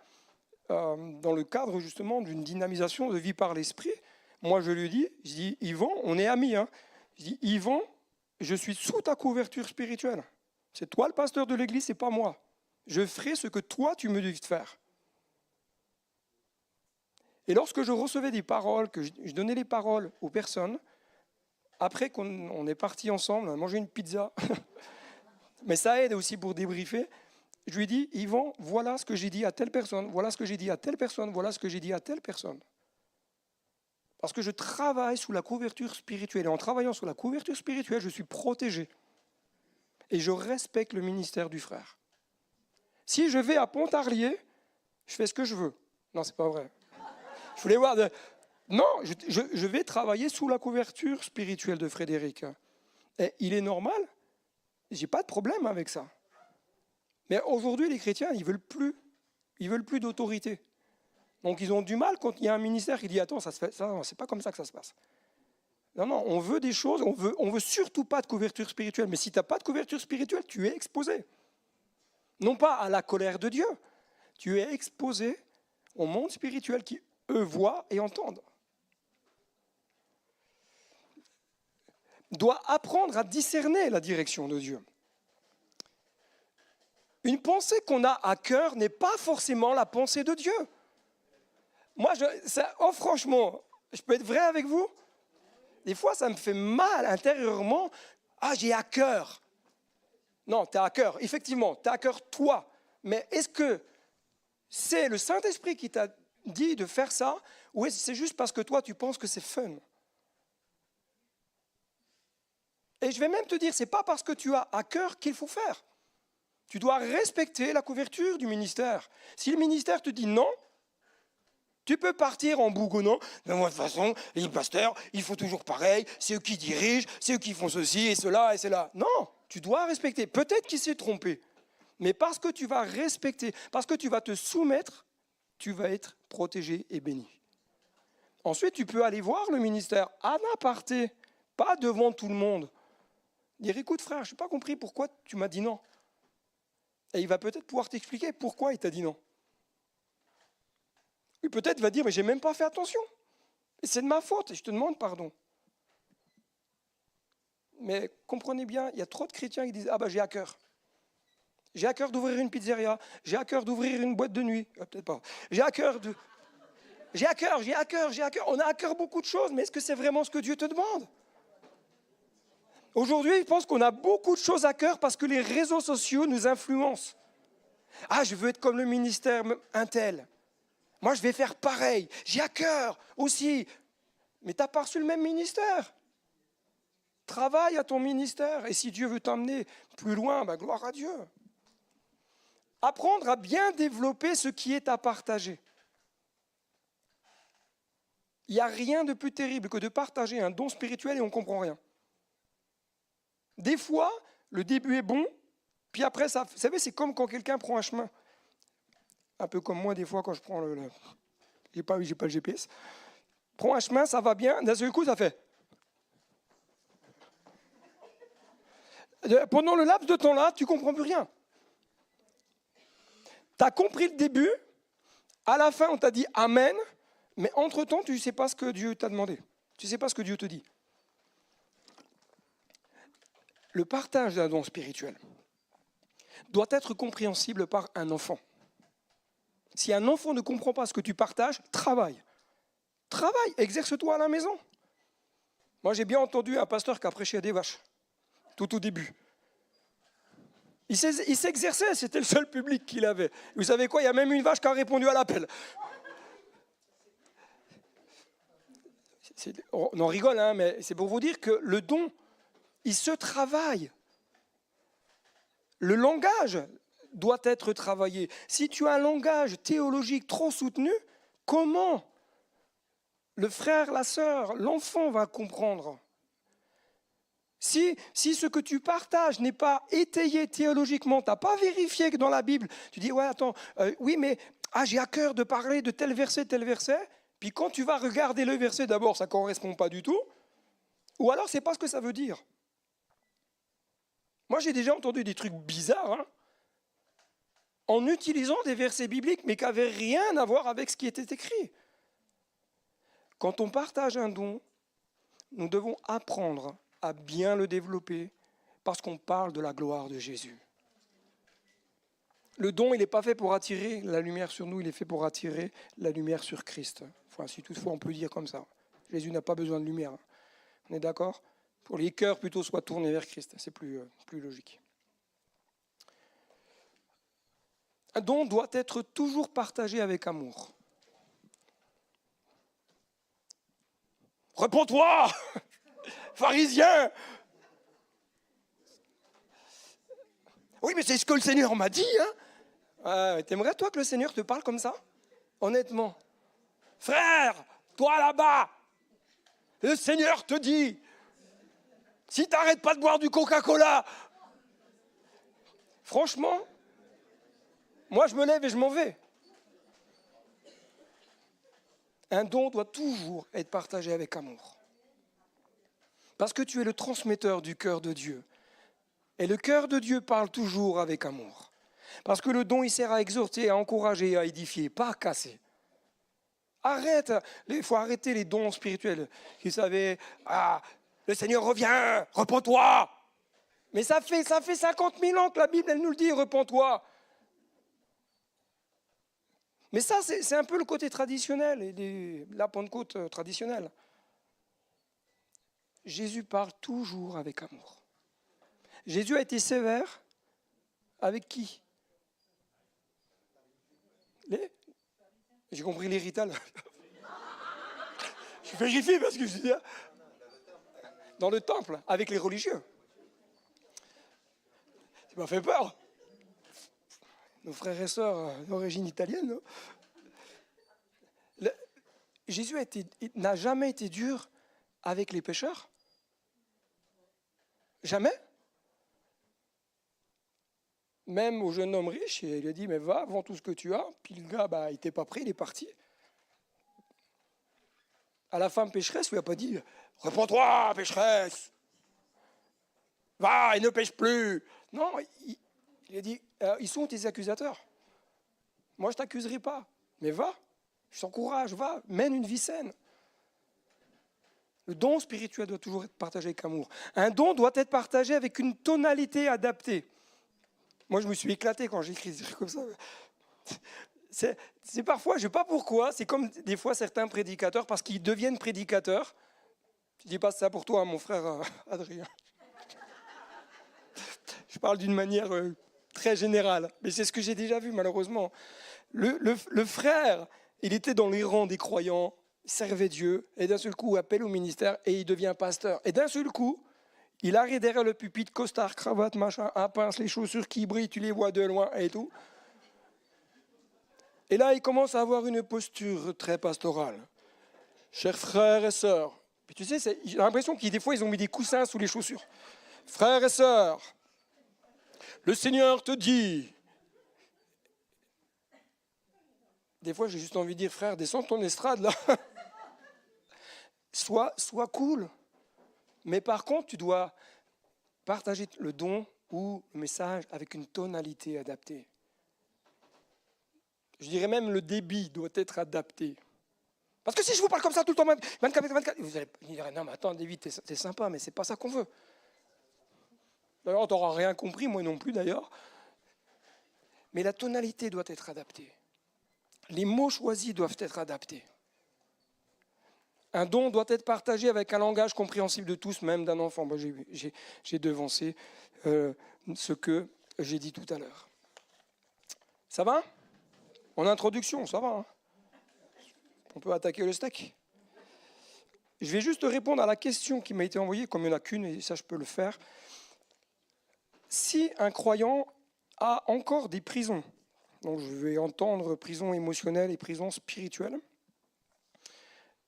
S1: dans le cadre justement d'une dynamisation de vie par l'esprit. Moi, je lui dis, Yvon, on est amis. Hein. Je dis, Yvon, je suis sous ta couverture spirituelle. C'est toi le pasteur de l'église, c'est pas moi. Je ferai ce que toi, tu me dis de faire. Et lorsque je recevais des paroles, que je donnais les paroles aux personnes, après qu'on est partis ensemble, on a mangé une pizza, mais ça aide aussi pour débriefer, je lui dis, Yvon, voilà ce que j'ai dit à telle personne, voilà ce que j'ai dit à telle personne, voilà ce que j'ai dit à telle personne. Parce que je travaille sous la couverture spirituelle. Et en travaillant sous la couverture spirituelle, je suis protégé. Et je respecte le ministère du frère. Si je vais à Pontarlier, je fais ce que je veux. Non, c'est pas vrai. Je voulais voir... Non, je vais travailler sous la couverture spirituelle de Frédéric. Et il est normal. Je n'ai pas de problème avec ça. Mais aujourd'hui, les chrétiens, ils veulent plus d'autorité. Donc ils ont du mal quand il y a un ministère qui dit « Attends, ça c'est pas comme ça que ça se passe ». Non, on veut des choses, on veut surtout pas de couverture spirituelle. Mais si tu n'as pas de couverture spirituelle, tu es exposé. Non pas à la colère de Dieu, tu es exposé au monde spirituel qui, eux, voient et entendent. Doit apprendre à discerner la direction de Dieu. Une pensée qu'on a à cœur n'est pas forcément la pensée de Dieu. Moi, franchement, je peux être vrai avec vous? Des fois, ça me fait mal intérieurement. Ah, j'ai à cœur. Non, tu as à cœur, effectivement, tu as à cœur toi. Mais est-ce que c'est le Saint-Esprit qui t'a dit de faire ça ou est-ce que c'est juste parce que toi, tu penses que c'est fun? Et je vais même te dire, ce n'est pas parce que tu as à cœur qu'il faut faire. Tu dois respecter la couverture du ministère. Si le ministère te dit non, tu peux partir en bougonnant. De toute façon, les pasteurs, ils font toujours pareil. C'est eux qui dirigent, c'est eux qui font ceci et cela et cela. Non, tu dois respecter. Peut-être qu'il s'est trompé. Mais parce que tu vas respecter, parce que tu vas te soumettre, tu vas être protégé et béni. Ensuite, tu peux aller voir le ministère en aparté, pas devant tout le monde. Dire, écoute frère, je n'ai pas compris pourquoi tu m'as dit non. Et il va peut-être pouvoir t'expliquer pourquoi il t'a dit non. Lui peut-être va dire, mais je n'ai même pas fait attention. Et c'est de ma faute et je te demande pardon. Mais comprenez bien, il y a trop de chrétiens qui disent, ah ben j'ai à cœur. J'ai à cœur d'ouvrir une pizzeria, j'ai à cœur d'ouvrir une boîte de nuit. Peut-être pas. J'ai à cœur de... J'ai à cœur. On a à cœur beaucoup de choses, mais est-ce que c'est vraiment ce que Dieu te demande? Aujourd'hui, je pense qu'on a beaucoup de choses à cœur parce que les réseaux sociaux nous influencent. Ah, je veux être comme le ministère untel. Moi, je vais faire pareil. J'ai à cœur aussi. Mais tu n'as pas reçu le même ministère. Travaille à ton ministère. Et si Dieu veut t'emmener plus loin, ben, gloire à Dieu. Apprendre à bien développer ce qui est à partager. Il n'y a rien de plus terrible que de partager un don spirituel et on ne comprend rien. Des fois, le début est bon, puis après, ça, vous savez, c'est comme quand quelqu'un prend un chemin. Un peu comme moi, des fois, quand je prends j'ai pas le GPS. Prends un chemin, ça va bien, d'un seul coup, ça fait. Pendant le laps de temps-là, tu ne comprends plus rien. Tu as compris le début, à la fin, on t'a dit Amen, mais entre-temps, tu ne sais pas ce que Dieu t'a demandé. Tu ne sais pas ce que Dieu te dit. Le partage d'un don spirituel doit être compréhensible par un enfant. Si un enfant ne comprend pas ce que tu partages, travaille. Travaille, exerce-toi à la maison. Moi, j'ai bien entendu un pasteur qui a prêché à des vaches, tout au début. Il s'exerçait, c'était le seul public qu'il avait. Vous savez quoi, il y a même une vache qui a répondu à l'appel. On en rigole, hein, mais c'est pour vous dire que le don, il se travaille. Le langage doit être travaillé. Si tu as un langage théologique trop soutenu, comment le frère, la sœur, l'enfant va comprendre? Si ce que tu partages n'est pas étayé théologiquement, tu n'as pas vérifié que dans la Bible, tu dis, ouais, attends, oui, mais j'ai à cœur de parler de tel verset, puis quand tu vas regarder le verset, d'abord, ça ne correspond pas du tout, ou alors, ce n'est pas ce que ça veut dire. Moi, j'ai déjà entendu des trucs bizarres, hein, en utilisant des versets bibliques, mais qui n'avaient rien à voir avec ce qui était écrit. Quand on partage un don, nous devons apprendre à bien le développer parce qu'on parle de la gloire de Jésus. Le don, il n'est pas fait pour attirer la lumière sur nous, il est fait pour attirer la lumière sur Christ. Enfin, si toutefois on peut dire comme ça. Jésus n'a pas besoin de lumière. On est d'accord? Pour les cœurs plutôt soient tournés vers Christ, c'est plus logique. Un don doit être toujours partagé avec amour. Réponds-toi, pharisien! Oui, mais c'est ce que le Seigneur m'a dit. Hein? T'aimerais, toi, que le Seigneur te parle comme ça? Honnêtement. Frère, toi là-bas, le Seigneur te dit, si tu n'arrêtes pas de boire du Coca-Cola, franchement, moi, je me lève et je m'en vais. Un don doit toujours être partagé avec amour. Parce que tu es le transmetteur du cœur de Dieu. Et le cœur de Dieu parle toujours avec amour. Parce que le don, il sert à exhorter, à encourager, à édifier, pas à casser. Arrête, il faut arrêter les dons spirituels. Vous savez, le Seigneur revient, repens-toi. Mais ça fait 50 000 ans que la Bible, elle nous le dit, repens-toi. Mais ça, c'est un peu le côté traditionnel, et la Pentecôte traditionnelle. Jésus parle toujours avec amour. Jésus a été sévère avec qui? J'ai compris les rital. Je vérifie parce que je dis dans le temple, avec les religieux. Ça m'a fait peur. Nos frères et sœurs d'origine italienne. Jésus n'a jamais été dur avec les pécheurs. Jamais. Même au jeune homme riche, il lui a dit, mais va, vends tout ce que tu as. Puis le gars, il n'était pas prêt, il est parti. À la femme pécheresse, il lui a pas dit, réponds-toi, pécheresse. Va, et ne pêche plus. Non, il a dit, ils sont tes accusateurs. Moi, je ne t'accuserai pas. Mais va, je t'encourage, va, mène une vie saine. Le don spirituel doit toujours être partagé avec amour. Un don doit être partagé avec une tonalité adaptée. Moi, je me suis éclaté quand j'ai écrit des trucs comme ça. c'est parfois, je ne sais pas pourquoi, c'est comme des fois certains prédicateurs, parce qu'ils deviennent prédicateurs. Je ne dis pas ça pour toi, mon frère Adrien. Je parle d'une manière très générale, mais c'est ce que j'ai déjà vu malheureusement. Le frère, il était dans les rangs des croyants, il servait Dieu, et d'un seul coup, appel au ministère, et il devient pasteur. Et d'un seul coup, il arrive derrière le pupitre, costard, cravate, machin, un pince, les chaussures qui brillent, tu les vois de loin et tout. Et là, il commence à avoir une posture très pastorale. Chers frères et sœurs, puis tu sais, j'ai l'impression qu'ils des fois, ils ont mis des coussins sous les chaussures. Frères et sœurs, le Seigneur te dit. Des fois, j'ai juste envie de dire, frère, descends ton estrade là. Sois cool. Mais par contre, tu dois partager le don ou le message avec une tonalité adaptée. Je dirais même le débit doit être adapté. Parce que si je vous parle comme ça tout le temps, 24, vous allez dire, non mais attends David, t'es sympa, mais c'est pas ça qu'on veut. D'ailleurs, tu n'auras rien compris, moi non plus d'ailleurs. Mais la tonalité doit être adaptée. Les mots choisis doivent être adaptés. Un don doit être partagé avec un langage compréhensible de tous, même d'un enfant. Moi, j'ai devancé ce que j'ai dit tout à l'heure. Ça va ? En introduction, ça va. Hein ? On peut attaquer le steak. Je vais juste répondre à la question qui m'a été envoyée, comme il n'y en a qu'une, et ça je peux le faire. Si un croyant a encore des prisons, donc je vais entendre prison émotionnelle et prison spirituelle,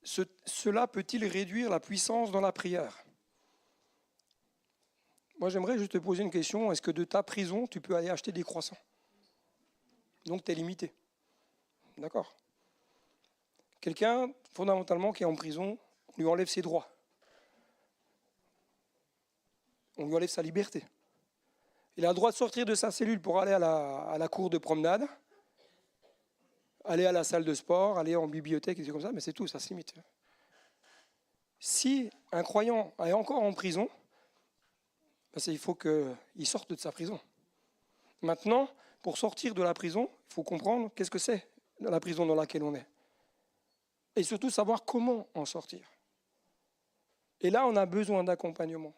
S1: cela peut-il réduire la puissance dans la prière ? Moi, j'aimerais juste te poser une question. Est-ce que de ta prison, tu peux aller acheter des croissants ? Donc, tu es limité. D'accord ? Quelqu'un, fondamentalement, qui est en prison, on lui enlève ses droits. On lui enlève sa liberté. Il a le droit de sortir de sa cellule pour aller à la cour de promenade, aller à la salle de sport, aller en bibliothèque, et tout comme ça, mais c'est tout, ça se limite. Si un croyant est encore en prison, il faut qu'il sorte de sa prison. Maintenant, pour sortir de la prison, il faut comprendre qu'est-ce que c'est la prison dans laquelle on est. Et surtout savoir comment en sortir. Et là, on a besoin d'accompagnement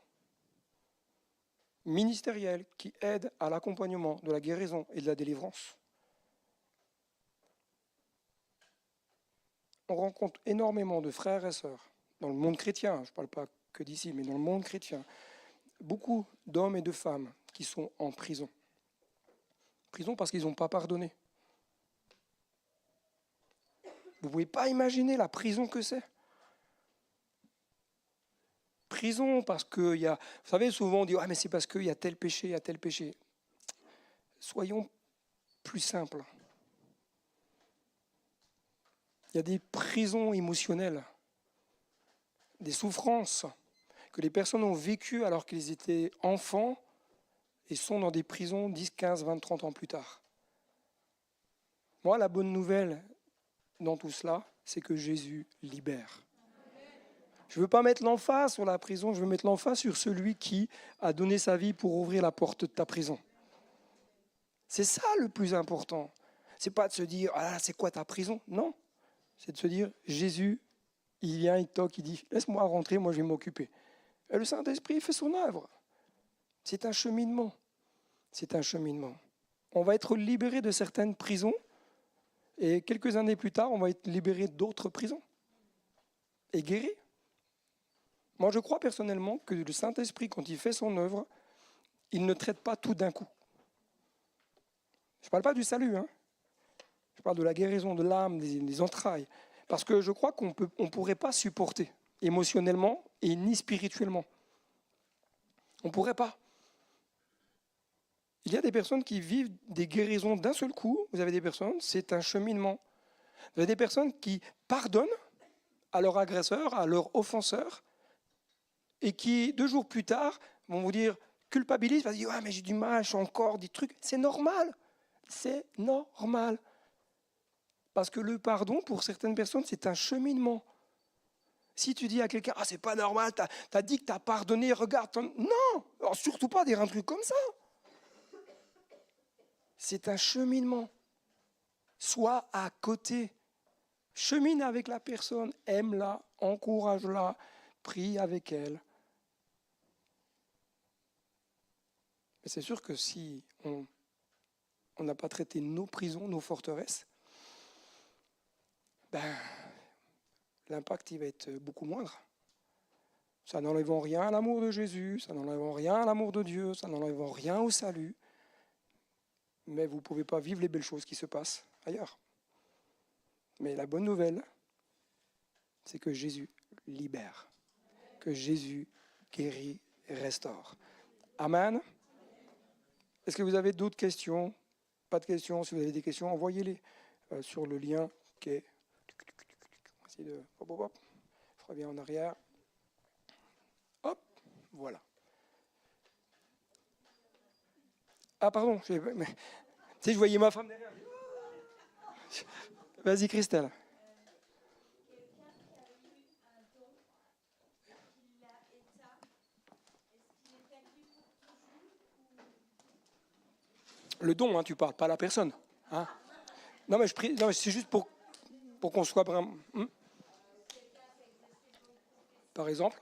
S1: ministériel qui aide à l'accompagnement de la guérison et de la délivrance. On rencontre énormément de frères et sœurs dans le monde chrétien, je ne parle pas que d'ici, mais dans le monde chrétien, beaucoup d'hommes et de femmes qui sont en prison. Prison parce qu'ils n'ont pas pardonné. Vous ne pouvez pas imaginer la prison que c'est. Prison parce qu'il y a... Vous savez, souvent on dit « Ah, mais c'est parce qu'il y a tel péché, il y a tel péché. » Soyons plus simples. Il y a des prisons émotionnelles, des souffrances que les personnes ont vécues alors qu'ils étaient enfants et sont dans des prisons 10, 15, 20, 30 ans plus tard. Moi, la bonne nouvelle dans tout cela, c'est que Jésus libère. Je ne veux pas mettre l'emphase sur la prison, je veux mettre l'emphase sur celui qui a donné sa vie pour ouvrir la porte de ta prison. C'est ça le plus important. Ce n'est pas de se dire « Ah, c'est quoi ta prison ?» Non, c'est de se dire « Jésus, il vient, il toque, il dit « Laisse-moi rentrer, moi je vais m'occuper. » Et le Saint-Esprit fait son œuvre. C'est un cheminement. C'est un cheminement. On va être libéré de certaines prisons et quelques années plus tard, on va être libéré d'autres prisons et guéri. Moi, je crois personnellement que le Saint-Esprit, quand il fait son œuvre, il ne traite pas tout d'un coup. Je ne parle pas du salut, hein. Je parle de la guérison de l'âme, des entrailles. Parce que je crois qu'on ne pourrait pas supporter émotionnellement et ni spirituellement. On ne pourrait pas. Il y a des personnes qui vivent des guérisons d'un seul coup. Vous avez des personnes, c'est un cheminement. Vous avez des personnes qui pardonnent à leur agresseur, à leur offenseur, et qui, 2 jours plus tard, vont vous dire, culpabilisent, vont dire, ah, mais j'ai du mal, je suis encore des trucs. C'est normal. C'est normal. Parce que le pardon, pour certaines personnes, c'est un cheminement. Si tu dis à quelqu'un, ah, c'est pas normal, t'as dit que t'as pardonné, regarde. Non, alors, surtout pas dire un truc comme ça. C'est un cheminement. Sois à côté. Chemine avec la personne, aime-la, encourage-la, prie avec elle. Mais c'est sûr que si on n'a pas traité nos prisons, nos forteresses, l'impact il va être beaucoup moindre. Ça n'enlève en rien à l'amour de Jésus, ça n'enlève en rien à l'amour de Dieu, ça n'enlève en rien au salut. Mais vous ne pouvez pas vivre les belles choses qui se passent ailleurs. Mais la bonne nouvelle, c'est que Jésus libère, que Jésus guérit et restaure. Amen. Est-ce que vous avez d'autres questions? Pas de questions. Si vous avez des questions, envoyez-les sur le lien qui est... On va essayer de... Hop. Je reviens en arrière. Hop, voilà. Ah pardon, tu sais, je voyais ma femme derrière. Vas-y Christelle. Le don, hein, tu parles, pas la personne. Hein. Non, mais c'est juste pour qu'on soit vraiment... Par exemple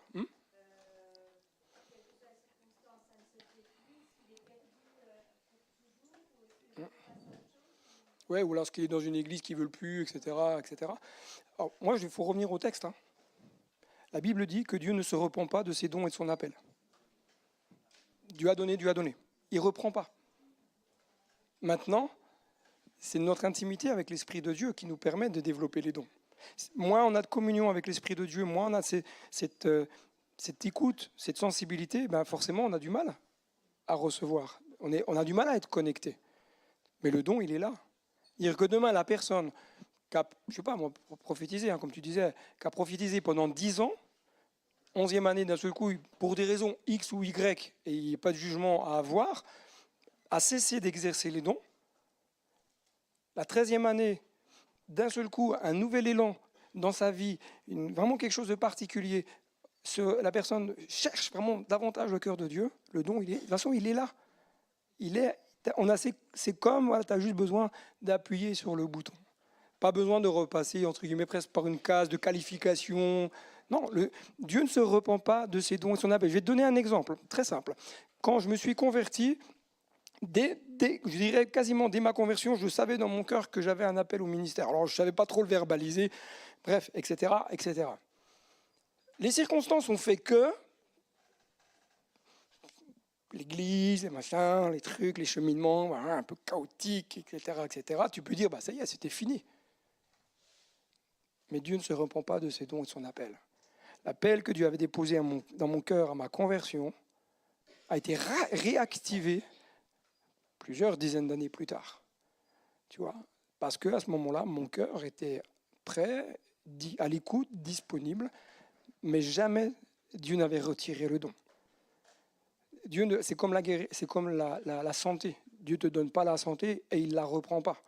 S1: Ouais, ou lorsqu'il est dans une église qui ne veut plus, etc. etc. Alors, moi, il faut revenir au texte. Hein. La Bible dit que Dieu ne se repent pas de ses dons et de son appel. Dieu a donné, Dieu a donné. Il ne reprend pas. Maintenant, c'est notre intimité avec l'Esprit de Dieu qui nous permet de développer les dons. Moins on a de communion avec l'Esprit de Dieu, moins on a cette écoute, cette sensibilité, forcément on a du mal à recevoir. On a du mal à être connecté. Mais le don, il est là. Dire que demain, la personne qui a, je sais pas, moi, prophétisé, hein, comme tu disais, qui a prophétisé pendant 10 ans, 11e année d'un seul coup, pour des raisons X ou Y, et il n'y a pas de jugement à avoir, a cessé d'exercer les dons. La 13e année, d'un seul coup, un nouvel élan dans sa vie, vraiment quelque chose de particulier. La personne cherche vraiment davantage le cœur de Dieu. Le don, de toute façon, il est là. C'est comme, voilà, tu as juste besoin d'appuyer sur le bouton. Pas besoin de repasser, entre guillemets, presque par une case de qualification. Non, Dieu ne se repent pas de ses dons et son appel. Je vais te donner un exemple très simple. Quand je me suis converti, je dirais quasiment dès ma conversion, je savais dans mon cœur que j'avais un appel au ministère. Alors, je ne savais pas trop le verbaliser, bref, etc., etc. Les circonstances ont fait que l'église, les machins, les trucs, les cheminements, voilà, un peu chaotiques, etc., etc., tu peux dire, ça y est, c'était fini. Mais Dieu ne se repent pas de ses dons et de son appel. L'appel que Dieu avait déposé dans mon cœur à ma conversion a été réactivé plusieurs dizaines d'années plus tard. Tu vois, parce qu'à ce moment-là, mon cœur était prêt, à l'écoute, disponible, mais jamais Dieu n'avait retiré le don. Dieu, c'est comme la santé. Dieu ne te donne pas la santé et il ne la reprend pas.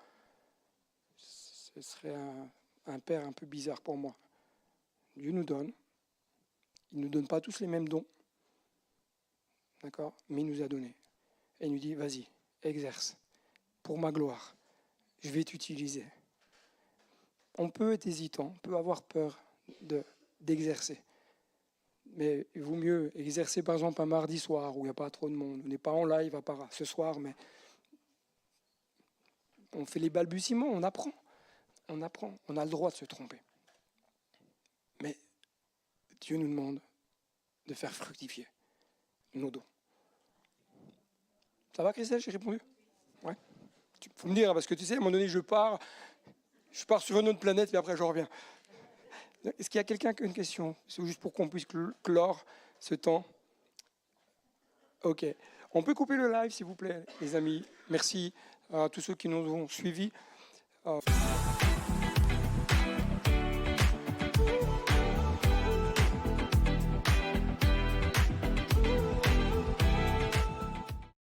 S1: Ce serait un père un peu bizarre pour moi. Dieu nous donne. Il ne nous donne pas tous les mêmes dons. D'accord ? Mais il nous a donné. Et il nous dit, vas-y, exerce. Pour ma gloire. Je vais t'utiliser. On peut être hésitant, on peut avoir peur d'exercer. Mais il vaut mieux exercer par exemple un mardi soir où il n'y a pas trop de monde. On n'est pas en live à part ce soir, mais on fait les balbutiements, on apprend. On a le droit de se tromper. Mais Dieu nous demande de faire fructifier nos dons. Ça va Christelle, j'ai répondu ? Ouais. Il faut me dire, parce que tu sais, à un moment donné, je pars sur une autre planète et après je reviens. Est-ce qu'il y a quelqu'un qui a une question ? C'est juste pour qu'on puisse clore ce temps. Ok. On peut couper le live, s'il vous plaît, les amis. Merci à tous ceux qui nous ont suivis.